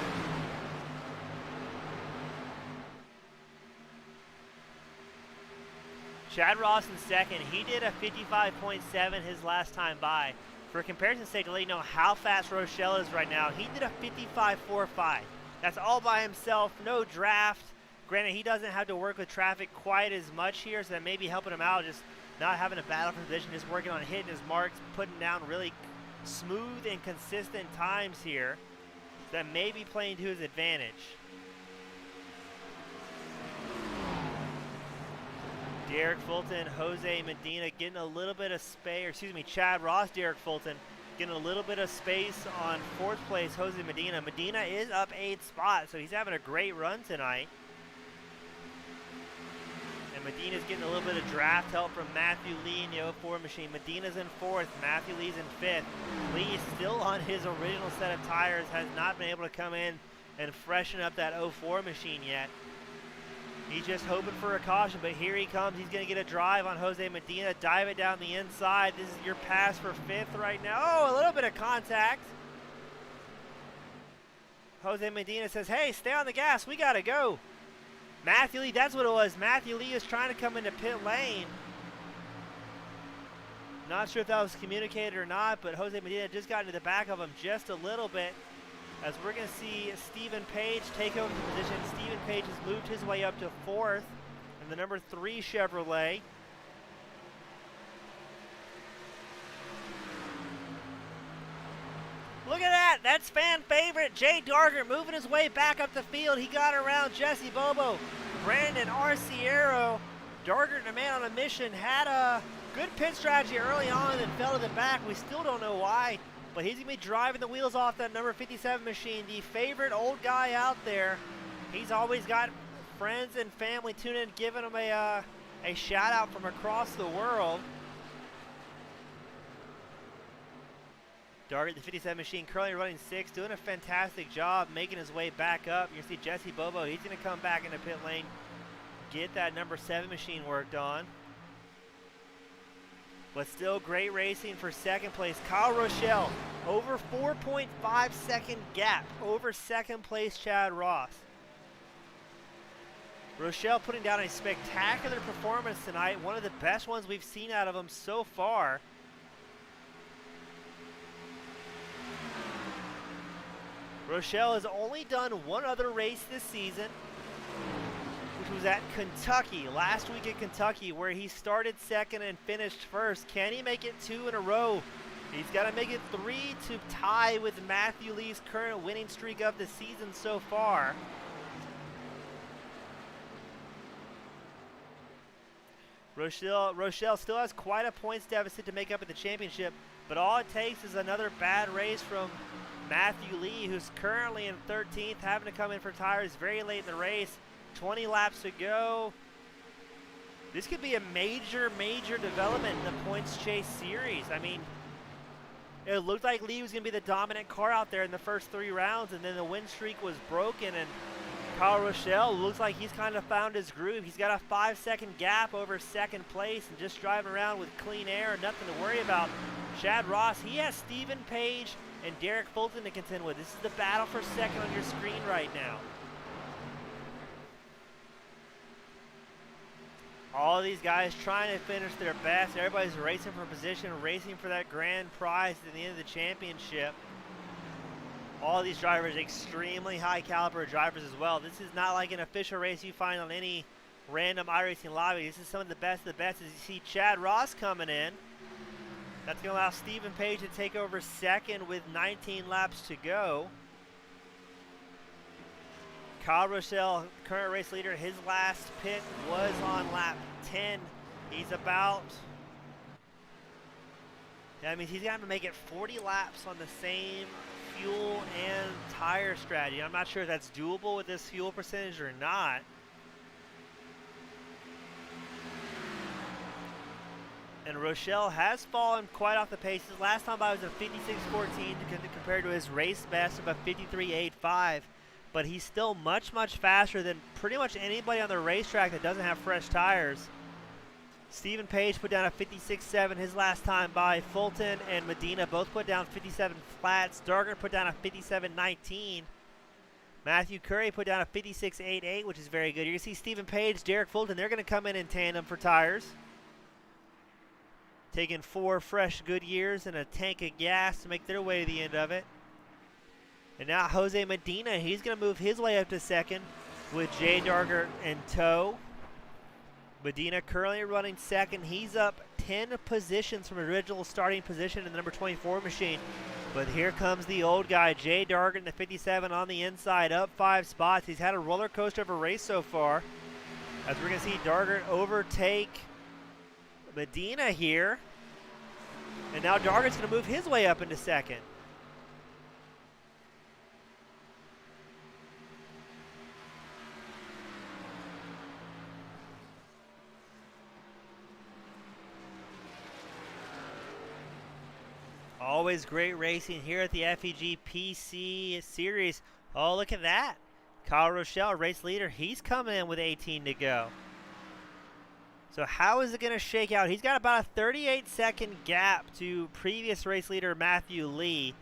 Chad Ross in second, he did a 55.7 his last time by. For comparison's sake, to let you know how fast Rochelle is right now, he did a 55.45. That's all by himself, no draft. Granted, he doesn't have to work with traffic quite as much here, so that may be helping him out, just not having a battle for position, just working on hitting his marks, putting down really smooth and consistent times here. So that may be playing to his advantage. Derek Fulton, Jose Medina getting a little bit of space, or excuse me, Chad Ross, Derek Fulton getting a little bit of space on fourth place, Jose Medina. Medina is up 8 spots, so he's having a great run tonight. And Medina's getting a little bit of draft help from Matthew Lee in the 04 machine. Medina's in fourth, Matthew Lee's in fifth. Lee is still on his original set of tires, has not been able to come in and freshen up that 04 machine yet. He's just hoping for a caution, but here he comes. He's going to get a drive on Jose Medina, dive it down the inside. This is your pass for fifth right now. Oh, a little bit of contact. Jose Medina says, hey, stay on the gas. We got to go. Matthew Lee, that's what it was. Matthew Lee is trying to come into pit lane. Not sure if that was communicated or not, but Jose Medina just got into the back of him just a little bit. As we're going to see Stephen Page take over the position. Stephen Page has moved his way up to fourth in the number 3 Chevrolet. Look at that. That's fan favorite Jay Dargert moving his way back up the field. He got around Jesse Bobo, Brandon Arciero. Dargert, a man on a mission, had a good pit strategy early on and then fell to the back. We still don't know why. but he's going to be driving the wheels off that number 57 machine, the favorite old guy out there. He's always got friends and family tuning in, giving him a shout out from across the world. Dargert, the 57 machine, currently running 6, doing a fantastic job, making his way back up. You can see Jesse Bobo, he's going to come back into pit lane, get that number 7 machine worked on. But still great racing for second place. Kyle Rochelle, over 4.5 second gap over second place Chad Ross. Rochelle putting down a spectacular performance tonight, one of the best ones we've seen out of him so far. Rochelle has only done one other race this season, which was at Kentucky, last week at Kentucky, where he started second and finished first. Can he make it 2 in a row? He's got to make it 3 to tie with Matthew Lee's current winning streak of the season so far. Rochelle still has quite a points deficit to make up at the championship, but all it takes is another bad race from Matthew Lee, who's currently in 13th, having to come in for tires very late in the race. 20 laps to go. This could be a major development in the points chase series. I mean, it looked like Lee was going to be the dominant car out there in the first 3 rounds, and then the win streak was broken, and Kyle Rochelle looks like he's kind of found his groove. He's got a 5-second gap over second place and just driving around with clean air, nothing to worry about. Chad Ross, he has Stephen Page and Derek Fulton to contend with. This is the battle for second on your screen right now. All of these guys trying to finish their best. Everybody's racing for position, racing for that grand prize at the end of the championship. All of these drivers, extremely high caliber drivers as well. This is not like an official race you find on any random iRacing lobby. This is some of the best of the best. As you see Chad Ross coming in. That's going to allow Stephen Page to take over second with 19 laps to go. Kyle Rochelle, current race leader, his last pit was on lap 10. He's about, that means he's going to have to make it 40 laps on the same fuel and tire strategy. I'm not sure if that's doable with this fuel percentage or not. And Rochelle has fallen quite off the pace. His last time by was a 56.14 compared to his race best of a 53.85. But he's still much faster than pretty much anybody on the racetrack that doesn't have fresh tires. Stephen Page put down a 56.7 his last time by. Fulton and Medina both put down 57 flats. Dargert put down a 57.19. Matthew Curry put down a 56.88, which is very good. You can see Stephen Page, Derek Fulton, they're going to come in tandem for tires. Taking 4 fresh Goodyears and a tank of gas to make their way to the end of it. And now Jose Medina, he's going to move his way up to second with Jay Dargert in tow. Medina currently running second. He's up 10 positions from original starting position in the number 24 machine. But here comes the old guy, Jay Dargert in the 57 on the inside, up 5 spots. He's had a roller coaster of a race so far. As we're going to see Dargert overtake Medina here. And now Dargert's going to move his way up into second. Always great racing here at the FEG PC Series. Oh, look at that. Kyle Rochelle, race leader, he's coming in with 18 to go. So how is it going to shake out? He's got about a 38-second gap to previous race leader Matthew Lee.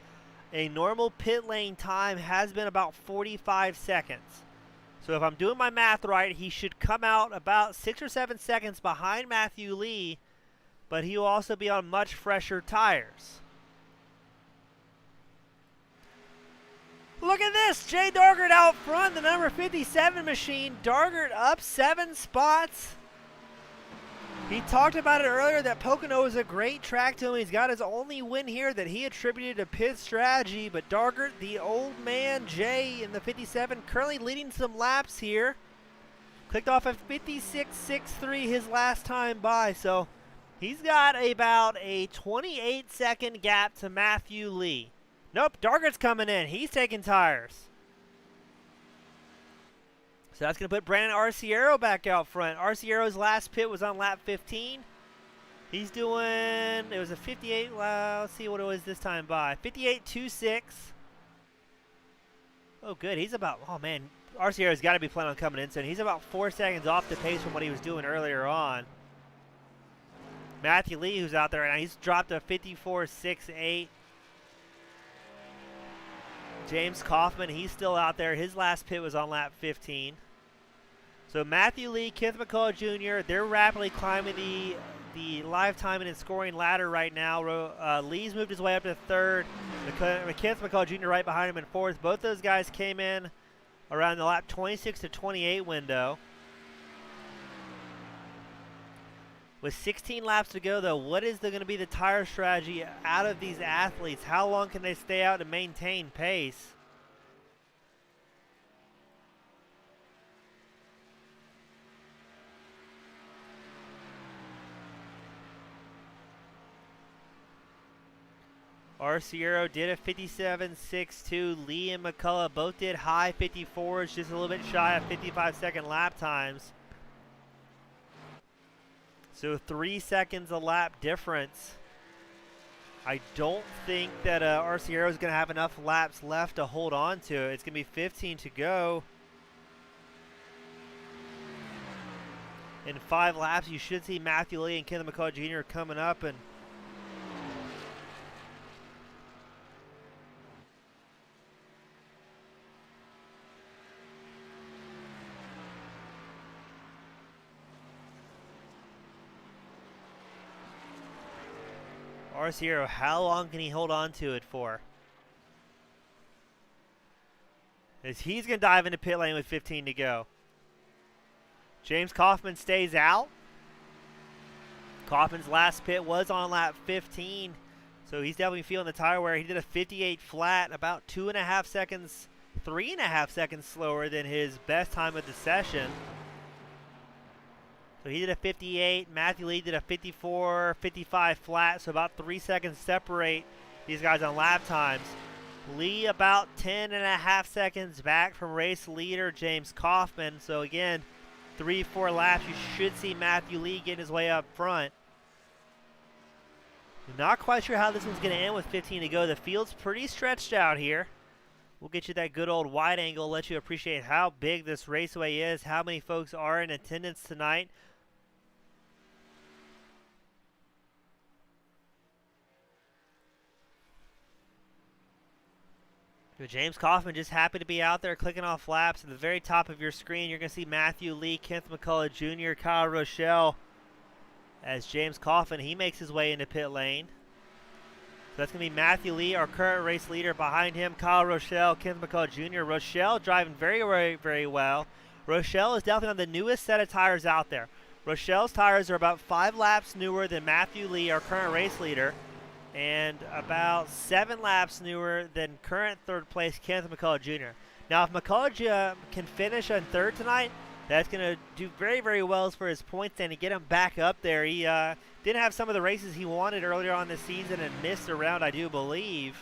A normal pit lane time has been about 45 seconds. So if I'm doing my math right, he should come out about 6 or 7 seconds behind Matthew Lee, but he will also be on much fresher tires. Look at this, Jay Dargert out front, the number 57 machine. Dargert up 7 spots. He talked about it earlier that Pocono is a great track to him. He's got his only win here that he attributed to pit strategy, but Dargert, the old man, Jay in the 57, currently leading some laps here. Clicked off a 56.63 his last time by, so He's got about a 28-second gap to Matthew Lee. Nope, Dargart's coming in. He's taking tires. So that's going to put Brandon Arciero back out front. Arciero's last pit was on lap 15. He's doing, it was a 58, let's see what it was this time by. 58.26. Oh, good. He's about, oh, man, Arciero's got to be planning on coming in soon. He's about 4 seconds off the pace from what he was doing earlier on. Matthew Lee, who's out there right now, he's dropped a 54.68. James Kaufman, he's still out there. His last pit was on lap 15. So Matthew Lee, Kenneth McCullough Jr., they're rapidly climbing the live timing and scoring ladder right now. Lee's moved his way up to third. Kenneth McCullough Jr. right behind him in fourth. Both those guys came in around the lap 26 to 28 window. With 16 laps to go, though, what is going to be the tire strategy out of these athletes? How long can they stay out and maintain pace? Arciero did a 57.62. Lee and McCullough both did high 54s, just a little bit shy of 55-second lap times. So 3 seconds a lap difference. I don't think that Arciero is going to have enough laps left to hold on to it. It's going to be 15 to go. In 5 laps, you should see Matthew Lee and Kenneth McCullough Jr. coming up, and Arciero, how long can he hold on to it for? As he's going to dive into pit lane with 15 to go. James Kaufman stays out. Kaufman's last pit was on lap 15, so he's definitely feeling the tire wear. He did a 58 flat, about 2.5 seconds, 3.5 seconds slower than his best time of the session. So he did a 58. Matthew Lee did a 54, 55 flat. So about 3 seconds separate these guys on lap times. Lee about 10.5 seconds back from race leader James Kaufman. So again, 3-4 laps, you should see Matthew Lee getting his way up front. Not quite sure how this one's going to end with 15 to go. The field's pretty stretched out here. We'll get you that good old wide angle, let you appreciate how big this raceway is, how many folks are in attendance tonight. James Kaufman just happy to be out there clicking off laps. At the very top of your screen, you're going to see Matthew Lee, Kenneth McCullough Jr., Kyle Rochelle. As James Kaufman, he makes his way into pit lane. So that's going to be Matthew Lee, our current race leader. Behind him, Kyle Rochelle, Kenneth McCullough Jr. Rochelle driving very, very, very well. Rochelle is definitely on the newest set of tires out there. Rochelle's tires are about 5 laps newer than Matthew Lee, our current race leader, and about 7 laps newer than current third place Kenneth McCullough Jr. Now, if McCullough can finish on third tonight, that's going to do very, very well for his points and to get him back up there. He didn't have some of the races he wanted earlier on this season and missed a round, I do believe.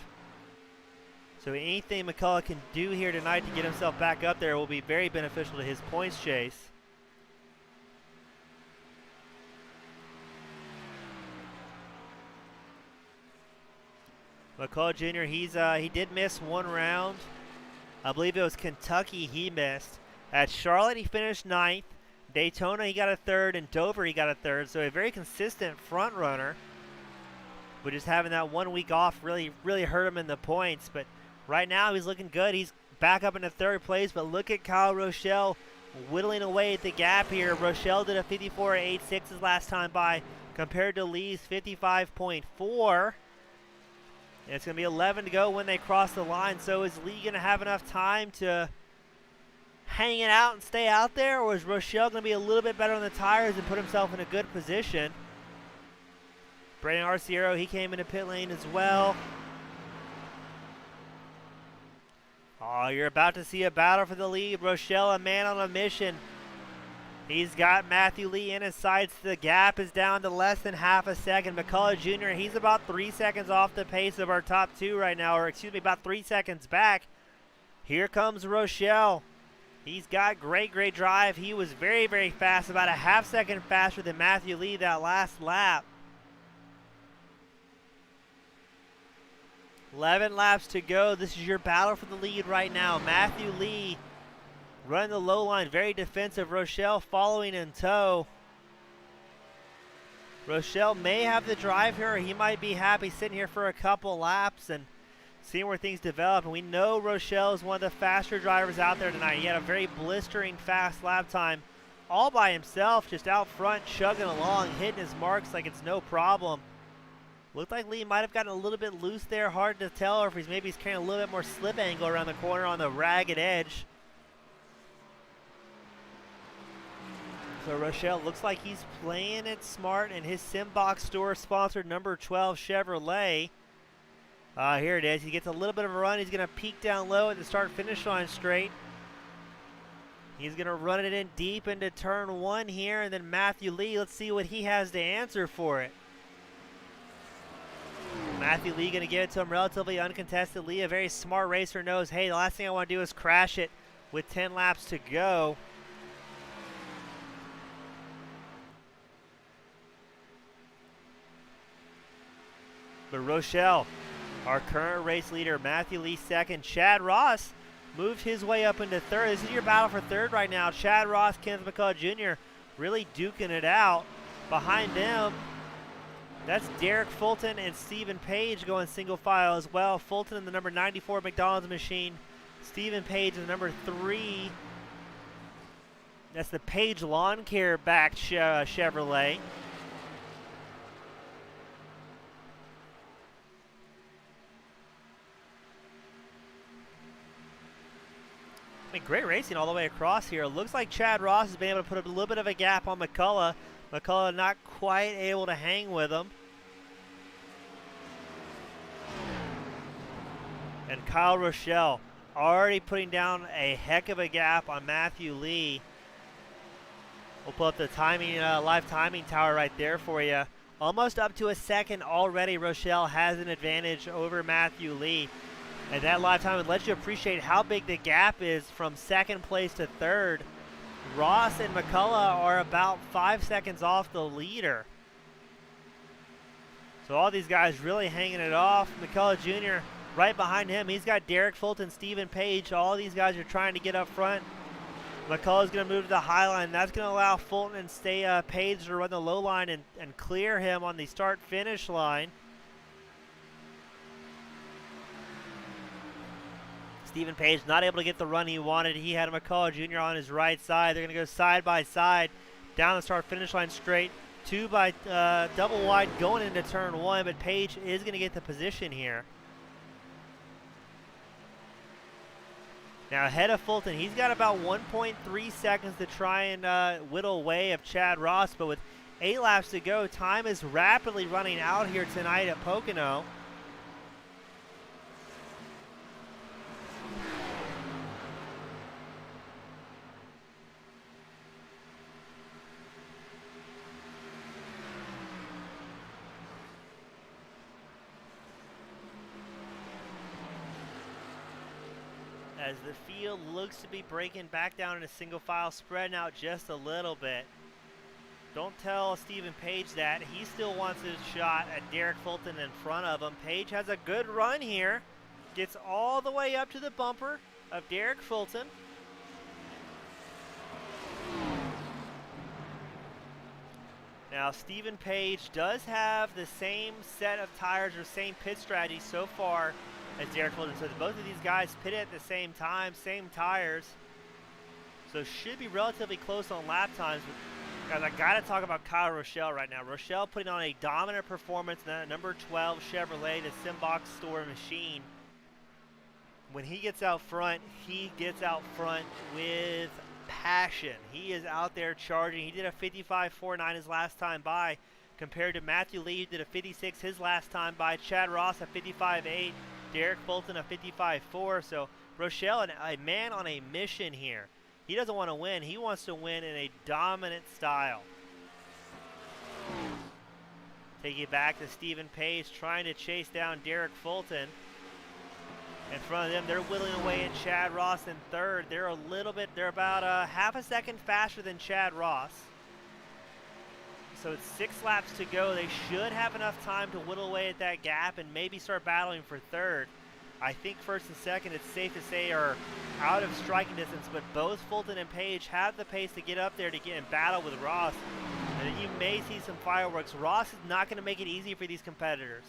So anything McCullough can do here tonight to get himself back up there will be very beneficial to his points chase. McCullough Jr., he did miss one round. I believe it was Kentucky he missed. At Charlotte, he finished 9th. Daytona, he got a 3rd. And Dover, he got a 3rd. So a very consistent front runner. But just having that 1 week off really, really hurt him in the points. But right now, he's looking good. He's back up into 3rd place. But look at Kyle Rochelle whittling away at the gap here. Rochelle did a 54.86 his last time by, compared to Lee's 55.4. And it's going to be 11 to go when they cross the line. So is Lee going to have enough time to hang it out and stay out there? Or is Rochelle going to be a little bit better on the tires and put himself in a good position? Brandon Arciero, he came into pit lane as well. Oh, you're about to see a battle for the lead. Rochelle, a man on a mission. He's got Matthew Lee in his sights. The gap is down to less than half a second. McCullough Jr., he's about 3 seconds off the pace of our top two right now, or excuse me, about 3 seconds back. Here comes Rochelle. He's got great drive. He was very fast, about a half second faster than Matthew Lee that last lap. 11 laps to go. This is your battle for the lead right now. Matthew Lee running the low line, very defensive. Rochelle following in tow. Rochelle may have the drive here, or he might be happy sitting here for a couple laps and seeing where things develop. And we know Rochelle is one of the faster drivers out there tonight. He had a very blistering fast lap time all by himself, just out front, chugging along, hitting his marks like it's no problem. Looked like Lee might have gotten a little bit loose there, hard to tell, or if he's carrying a little bit more slip angle around the corner on the ragged edge. So Rochelle looks like he's playing it smart in his Simbox store sponsored number 12 Chevrolet. Here it is. He gets a little bit of a run. He's going to peak down low at the start-finish line straight. He's going to run it in deep into turn one here, and then Matthew Lee, let's see what he has to answer for it. Matthew Lee going to give it to him relatively uncontested. Lee, a very smart racer, knows, hey, the last thing I want to do is crash it with 10 laps to go. But Rochelle, our current race leader, Matthew Lee second. Chad Ross moved his way up into third. This is your battle for third right now. Chad Ross, Kenneth McCullough Jr. really duking it out. Behind them, that's Derek Fulton and Stephen Page going single file as well. Fulton in the number 94 McDonald's machine. Stephen Page in the number 3. That's the Page Lawn Care backed Chevrolet. I mean, great racing all the way across here. It looks like Chad Ross has been able to put a little bit of a gap on McCullough. McCullough not quite able to hang with him. And Kyle Rochelle already putting down a heck of a gap on Matthew Lee. We'll put up the timing, live timing tower right there for you. Almost up to a second already. Rochelle has an advantage over Matthew Lee. And that live time lets you appreciate how big the gap is from second place to third. Ross and McCullough are about 5 seconds off the leader. So all these guys really hanging it off. McCullough Jr. right behind him. He's got Derek Fulton, Stephen Page. All these guys are trying to get up front. McCullough's going to move to the high line. That's going to allow Fulton and Page to run the low line and clear him on the start-finish line. Stephen Page not able to get the run he wanted. He had McCullough Jr. on his right side. They're going to go side by side down the start-finish line straight. Double wide going into turn one, but Page is going to get the position here. Now ahead of Fulton, he's got about 1.3 seconds to try and whittle away of Chad Ross, but with 8 laps to go, time is rapidly running out here tonight at Pocono. As the field looks to be breaking back down in a single file, spreading out just a little bit. Don't tell Stephen Page that. He still wants his shot at Derek Fulton in front of him. Page has a good run here. Gets all the way up to the bumper of Derek Fulton. Now Stephen Page does have the same set of tires or same pit strategy so far as Derek Fulton. So both of these guys pitted at the same time, same tires. So should be relatively close on lap times. Guys, I got to talk about Kyle Rochelle right now. Rochelle putting on a dominant performance in that number 12 Chevrolet, the Simbox store machine. When he gets out front, he gets out front with passion. He is out there charging. He did a 55.49 his last time by, compared to Matthew Lee, who did a 56 his last time by. Chad Ross a 55.8. Derek Fulton a 55.4. So Rochelle, a man on a mission here. He doesn't want to win. He wants to win in a dominant style. Take it back to Stephen Page trying to chase down Derek Fulton. In front of them, they're whittling away at Chad Ross in third. They're about half a second faster than Chad Ross. So it's 6 laps to go. They should have enough time to whittle away at that gap and maybe start battling for third. I think first and second, it's safe to say, are out of striking distance, but both Fulton and Page have the pace to get up there to get in battle with Ross. And you may see some fireworks. Ross is not going to make it easy for these competitors.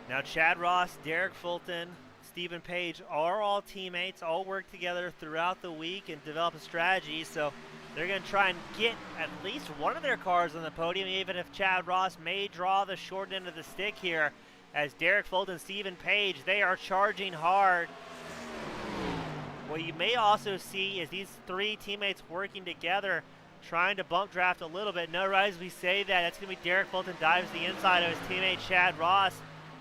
Now Chad Ross, Derek Fulton, Stephen Page are all teammates, all work together throughout the week and develop a strategy. So they're going to try and get at least one of their cars on the podium, even if Chad Ross may draw the short end of the stick here. As Derek Fulton, Stephen Page, they are charging hard. What you may also see is these 3 teammates working together, trying to bump draft a little bit. No, right as we say that, that's going to be Derek Fulton dives the inside of his teammate Chad Ross.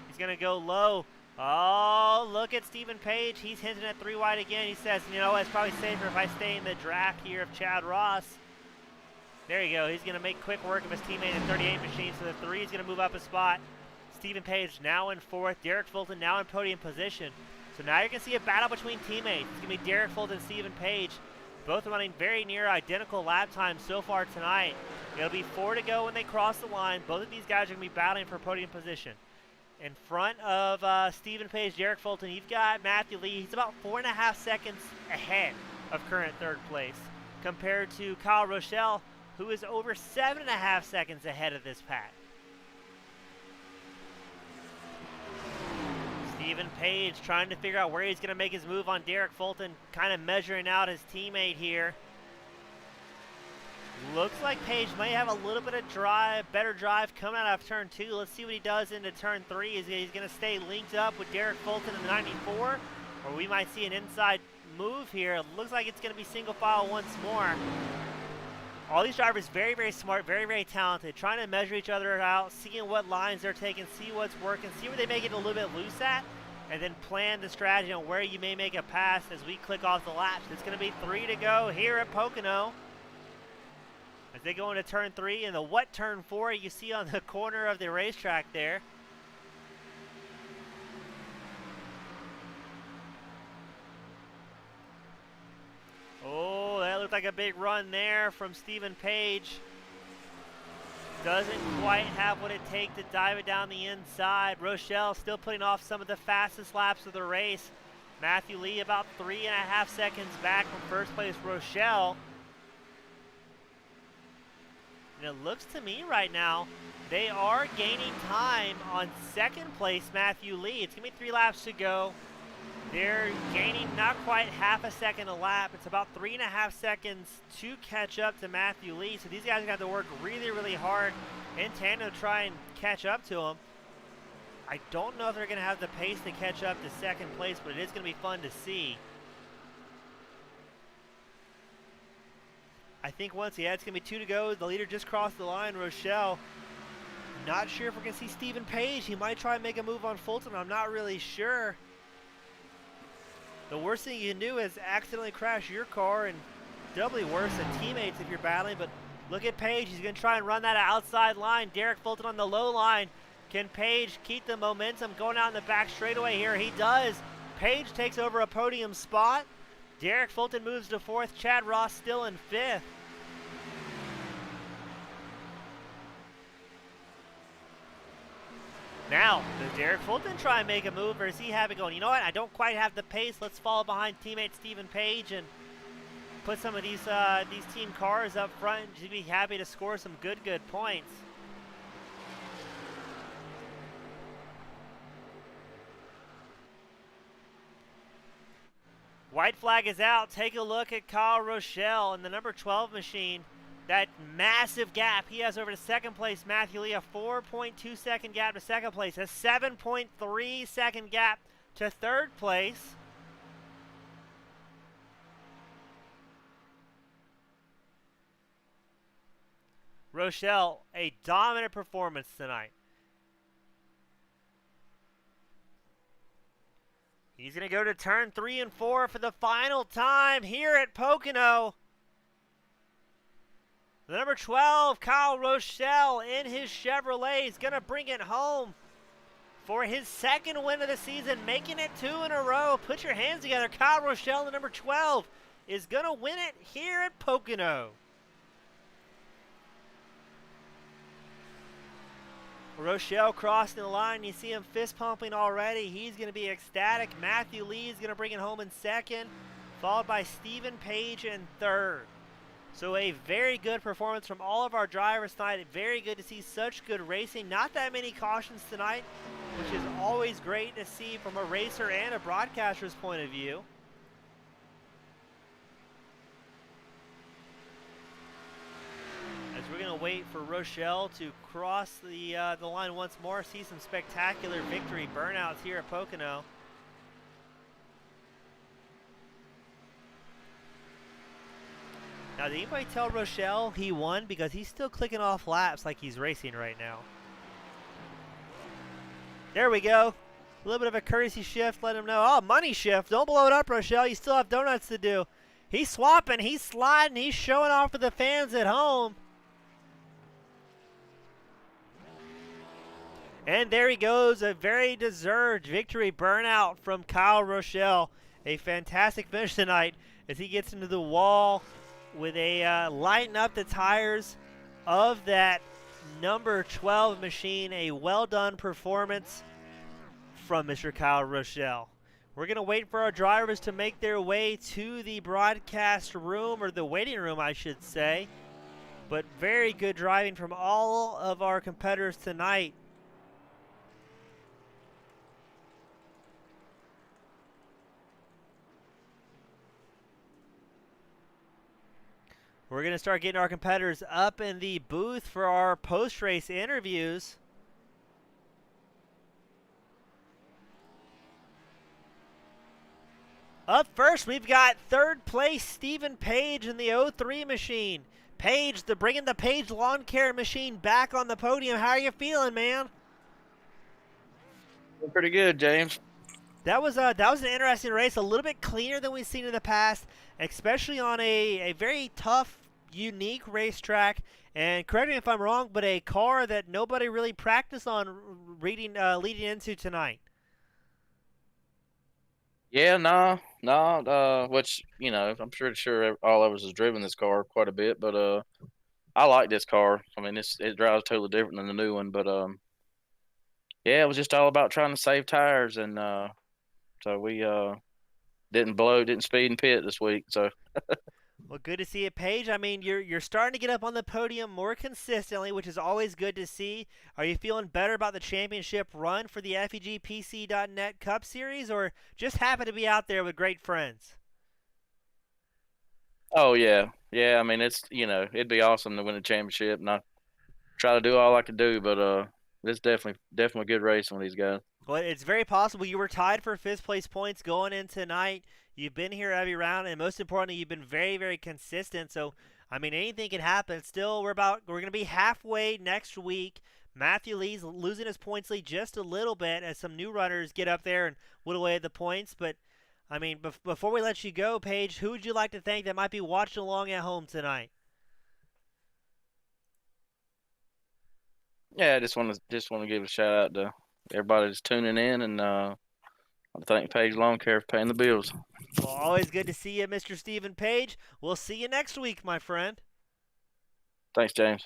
He's going to go low. Oh, look at Stephen Page. He's hinting at 3 wide again. He says, you know, it's probably safer if I stay in the draft here of Chad Ross. There you go. He's going to make quick work of his teammate in 38 machine. So the 3 is going to move up a spot. Stephen Page now in 4th. Derek Fulton now in podium position. So now you're going to see a battle between teammates. It's going to be Derek Fulton and Stephen Page. Both running very near identical lap times so far tonight. It'll be 4 to go when they cross the line. Both of these guys are going to be battling for podium position. In front of Stephen Page, Derek Fulton, you've got Matthew Lee. He's about 4.5 seconds ahead of current 3rd place, compared to Kyle Rochelle, who is over 7.5 seconds ahead of this pack. Stephen Page trying to figure out where he's going to make his move on Derek Fulton, kind of measuring out his teammate here. Looks like Page may have a little bit of better drive coming out of turn 2. Let's see what he does into turn 3. Is he's going to stay linked up with Derek Fulton in the 94, or we might see an inside move here. It looks like it's going to be single file once more. All these drivers very, very smart, very, very talented, trying to measure each other out, seeing what lines they're taking, see what's working, see where they may get a little bit loose at, and then plan the strategy on where you may make a pass as we click off the laps. It's going to be 3 to go here at Pocono. As they go into turn 3 and the what turn 4 you see on the corner of the racetrack there. Oh, that looked like a big run there from Stephen Page. Doesn't quite have what it takes to dive it down the inside. Rochelle still putting off some of the fastest laps of the race. Matthew Lee about 3.5 seconds back from first place Rochelle. And it looks to me right now, they are gaining time on second place Matthew Lee. It's going to be 3 laps to go. They're gaining not quite half a second a lap. It's about 3.5 seconds to catch up to Matthew Lee. So these guys got to work really, really hard in tandem to try and catch up to him. I don't know if they're going to have the pace to catch up to second place, but it is going to be fun to see. I think once, yeah, it's going to be 2 to go. The leader just crossed the line, Rochelle. Not sure if we're going to see Stephen Page. He might try and make a move on Fulton. I'm not really sure. The worst thing you can do is accidentally crash your car, and doubly worse than teammates if you're battling. But look at Page. He's going to try and run that outside line. Derek Fulton on the low line. Can Page keep the momentum going out in the back straightaway here? He does. Page takes over a podium spot. Derek Fulton moves to 4th. Chad Ross still in 5th. Now, does Derek Fulton try and make a move, or is he have it going, you know what, I don't quite have the pace. Let's follow behind teammate Stephen Page and put some of these team cars up front. Should be happy to score some good points. White flag is out. Take a look at Kyle Rochelle in the number 12 machine. That massive gap he has over to second place Matthew Lee. A 4.2 second gap to second place. A 7.3 second gap to third place. Rochelle, a dominant performance tonight. He's going to go to turn 3 and 4 for the final time here at Pocono. The number 12, Kyle Rochelle, in his Chevrolet, is going to bring it home for his second win of the season, making it 2 in a row. Put your hands together. Kyle Rochelle, the number 12, is going to win it here at Pocono. Rochelle crossing the line. You see him fist pumping already. He's going to be ecstatic. Matthew Lee is going to bring it home in second, followed by Stephen Page in third. So a very good performance from all of our drivers tonight. Very good to see such good racing. Not that many cautions tonight, which is always great to see from a racer and a broadcaster's point of view. As we're going to wait for Rochelle to cross the line once more, see some spectacular victory burnouts here at Pocono. Now, did anybody tell Rochelle he won? Because he's still clicking off laps like he's racing right now. There we go. A little bit of a courtesy shift, let him know. Oh, money shift. Don't blow it up, Rochelle. You still have donuts to do. He's swapping. He's sliding. He's showing off for the fans at home. And there he goes. A very deserved victory burnout from Kyle Rochelle. A fantastic finish tonight as he gets into the wall with a lighten up the tires of that number 12 machine. A well done performance from Mr. Kyle Rochelle. We're going to wait for our drivers to make their way to the broadcast room, or the waiting room I should say. But very good driving from all of our competitors tonight. We're going to start getting our competitors up in the booth for our post-race interviews. Up first, we've got third place Stephen Page in the 03 machine. Page, bringing the Page lawn care machine back on the podium. How are you feeling, man? Pretty good, James. That was an interesting race, a little bit cleaner than we've seen in the past, especially on a very tough, unique racetrack. And correct me if I'm wrong, but a car that nobody really practiced on leading into tonight. Yeah, no. Which, I'm sure all of us has driven this car quite a bit, but I like this car. I mean, it drives totally different than the new one, but yeah, it was just all about trying to save tires, and so we didn't speed and pit this week. So. Well, good to see it, Paige. I mean, you're starting to get up on the podium more consistently, which is always good to see. Are you feeling better about the championship run for the FEG Cup Series, or just happen to be out there with great friends? Oh yeah. I mean, it'd be awesome to win a championship, and I try to do all I could do, but it's definitely good racing with these guys. Well, it's very possible. You were tied for 5th place points going in tonight. You've been here every round, and most importantly, you've been very, very consistent. So, I mean, anything can happen. Still, we're going to be halfway next week. Matthew Lee's losing his points lead just a little bit as some new runners get up there and whittle away at the points. But, I mean, before we let you go, Paige, who would you like to thank that might be watching along at home tonight? Yeah, I just want to give a shout out to everybody that's tuning in, and I thank Page Lawn Care for paying the bills. Well, always good to see you, Mr. Stephen Page. We'll see you next week, my friend. Thanks, James.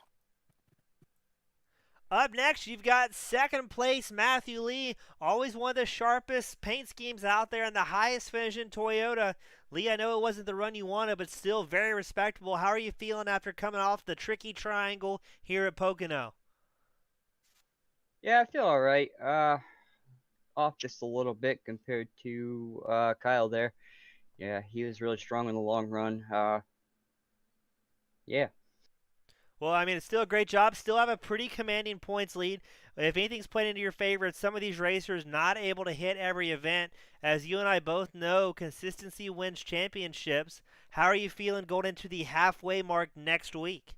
Up next, you've got 2nd place Matthew Lee, always one of the sharpest paint schemes out there and the highest finishing Toyota. Lee, I know it wasn't the run you wanted, but still very respectable. How are you feeling after coming off the tricky triangle here at Pocono? Yeah, I feel all right. Off just a little bit compared to Kyle there. Yeah, he was really strong in the long run. Yeah. Well, I mean, it's still a great job. Still have a pretty commanding points lead. If anything's played into your favor, it's some of these racers not able to hit every event. As you and I both know, consistency wins championships. How are you feeling going into the halfway mark next week?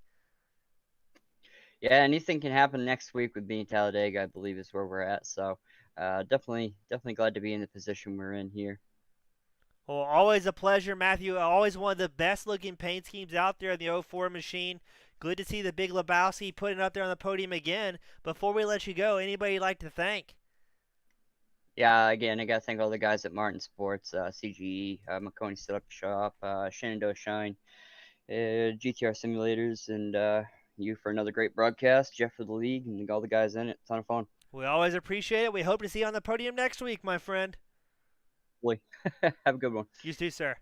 Yeah, anything can happen next week with being Talladega, I believe is where we're at. So definitely glad to be in the position we're in here. Well, always a pleasure, Matthew. Always one of the best-looking paint schemes out there in the '04 machine. Good to see the Big Lebowski putting it up there on the podium again. Before we let you go, anybody you'd like to thank? Yeah, again, I got to thank all the guys at Martin Sports, CGE, McConey Setup Shop, Shenandoah Shine, GTR Simulators, and you for another great broadcast, Jeff for the league, and all the guys in it. Ton of fun. We always appreciate it. We hope to see you on the podium next week, my friend. Boy, have a good one. You too, sir.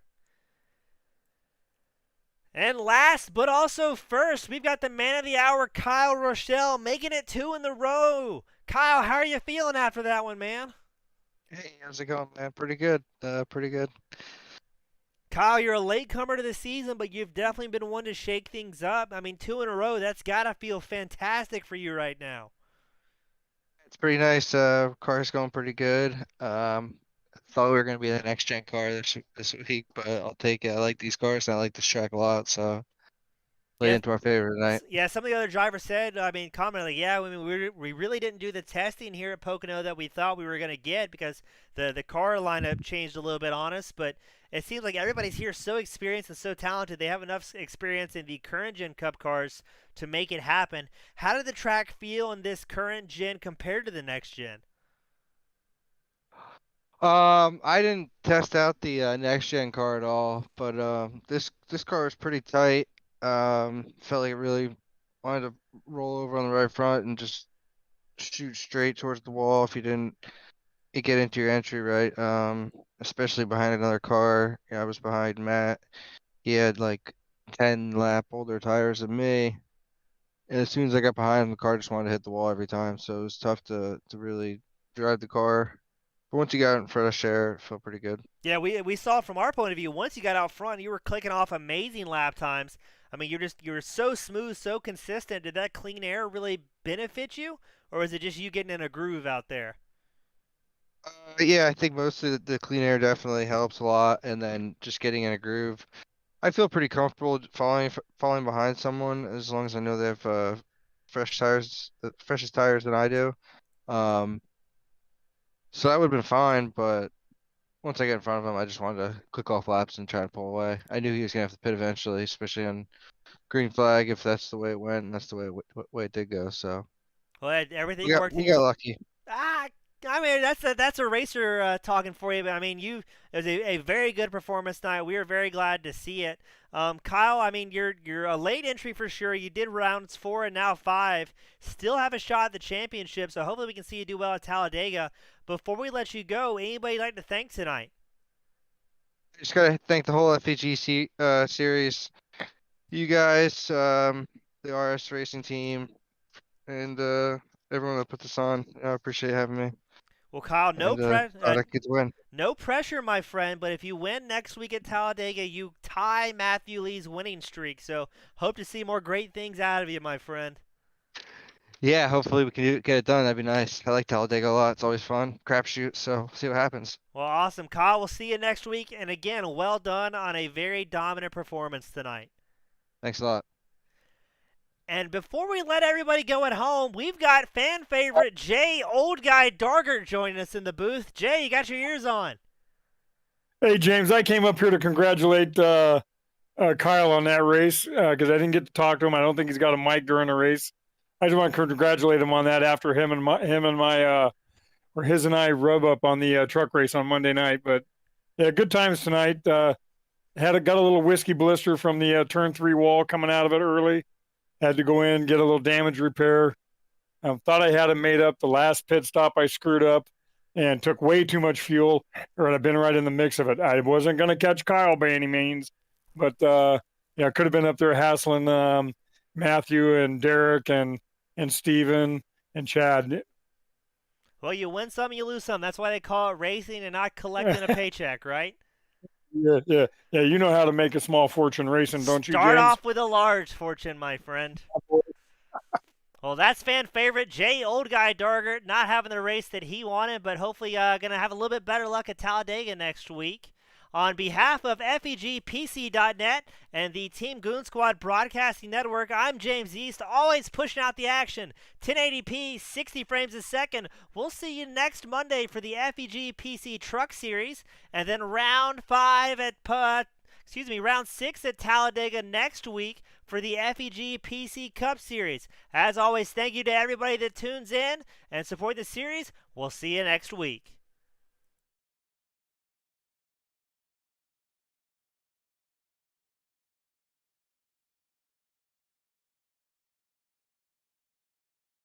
And last, but also first, we've got the man of the hour, Kyle Rochelle, making it 2 in the row. Kyle, how are you feeling after that one, man? Hey, how's it going, man? Pretty good. Pretty good. Kyle, you're a latecomer to the season, but you've definitely been one to shake things up. I mean, 2 in a row, that's got to feel fantastic for you right now. It's pretty nice. Car's going pretty good. Thought we were gonna be the next gen car this week, but I'll take it. I like these cars and I like this track a lot, so played Yeah, into our favor tonight. Yeah, some of the other drivers said, I mean, commented, like, yeah, I mean, we really didn't do the testing here at Pocono that we thought we were going to get because the car lineup changed a little bit on us. But it seems like everybody's here so experienced and so talented. They have enough experience in the current gen Cup cars to make it happen. How did the track feel in this current gen compared to the next gen? I didn't test out the next gen car at all, but this car was pretty tight. Felt like it really wanted to roll over on the right front and just shoot straight towards the wall if you didn't get into your entry right. Especially behind another car. Yeah, I was behind Matt. He had like 10 lap older tires than me. And as soon as I got behind him, the car just wanted to hit the wall every time. So it was tough to really drive the car. But once you got in fresh air, it felt pretty good. Yeah, we saw from our point of view, once you got out front, you were clicking off amazing lap times. I mean, you're so smooth, so consistent. Did that clean air really benefit you, or was it just you getting in a groove out there? Yeah, I think mostly the clean air definitely helps a lot. And then just getting in a groove. I feel pretty comfortable falling behind someone as long as I know they have fresh tires, the freshest tires than I do. Um, so that would have been fine, but once I get in front of him, I just wanted to click off laps and try and pull away. I knew he was gonna have to pit eventually, especially on green flag if that's the way it went, and that's the way it did go. So Well, everything worked. we got lucky. Ah, I mean that's a racer talking for you. But I mean, it was a very good performance tonight. We were very glad to see it. Kyle, I mean you're a late entry for sure. You did rounds 4 and now 5. Still have a shot at the championship. So hopefully we can see you do well at Talladega. Before we let you go, anybody you'd like to thank tonight? Just gotta thank the whole FEG series, you guys, the RS racing team, and everyone that put this on. I appreciate having me. Well, Kyle, And glad I get to win. no pressure, my friend. But if you win next week at Talladega, you tie Matthew Lee's winning streak. So hope to see more great things out of you, my friend. Yeah, hopefully we can get it done. That'd be nice. I like Talladega a lot. It's always fun. Crapshoot. So see what happens. Well, awesome. Kyle, we'll see you next week. And again, well done on a very dominant performance tonight. Thanks a lot. And before we let everybody go at home, we've got fan favorite Jay Old Guy Dargert joining us in the booth. Jay, you got your ears on. Hey, James, I came up here to congratulate Kyle on that race because I didn't get to talk to him. I don't think he's got a mic during the race. I just want to congratulate him on that after his and I rub up on the truck race on Monday night. But yeah, good times tonight. Got a little whiskey blister from the turn 3 wall coming out of it early. Had to go in, get a little damage repair. Thought I had it made up. The last pit stop I screwed up and took way too much fuel, or I'd been right in the mix of it. I wasn't going to catch Kyle by any means, but yeah, could have been up there hassling Matthew and Derek and Steven and Chad. Well, you win some, you lose some. That's why they call it racing and not collecting a paycheck, right? Yeah. You know how to make a small fortune racing, don't you, James? Start off with a large fortune, my friend. Well, that's fan favorite Jay Old Guy Dargert not having the race that he wanted, but hopefully going to have a little bit better luck at Talladega next week. On behalf of FEGPC.net and the Team Goon Squad Broadcasting Network, I'm James East, always pushing out the action. 1080p, 60 frames a second. We'll see you next Monday for the FEGPC Truck Series, and then round 6 at Talladega next week for the FEG PC Cup Series. As always, thank you to everybody that tunes in and support the series. We'll see you next week.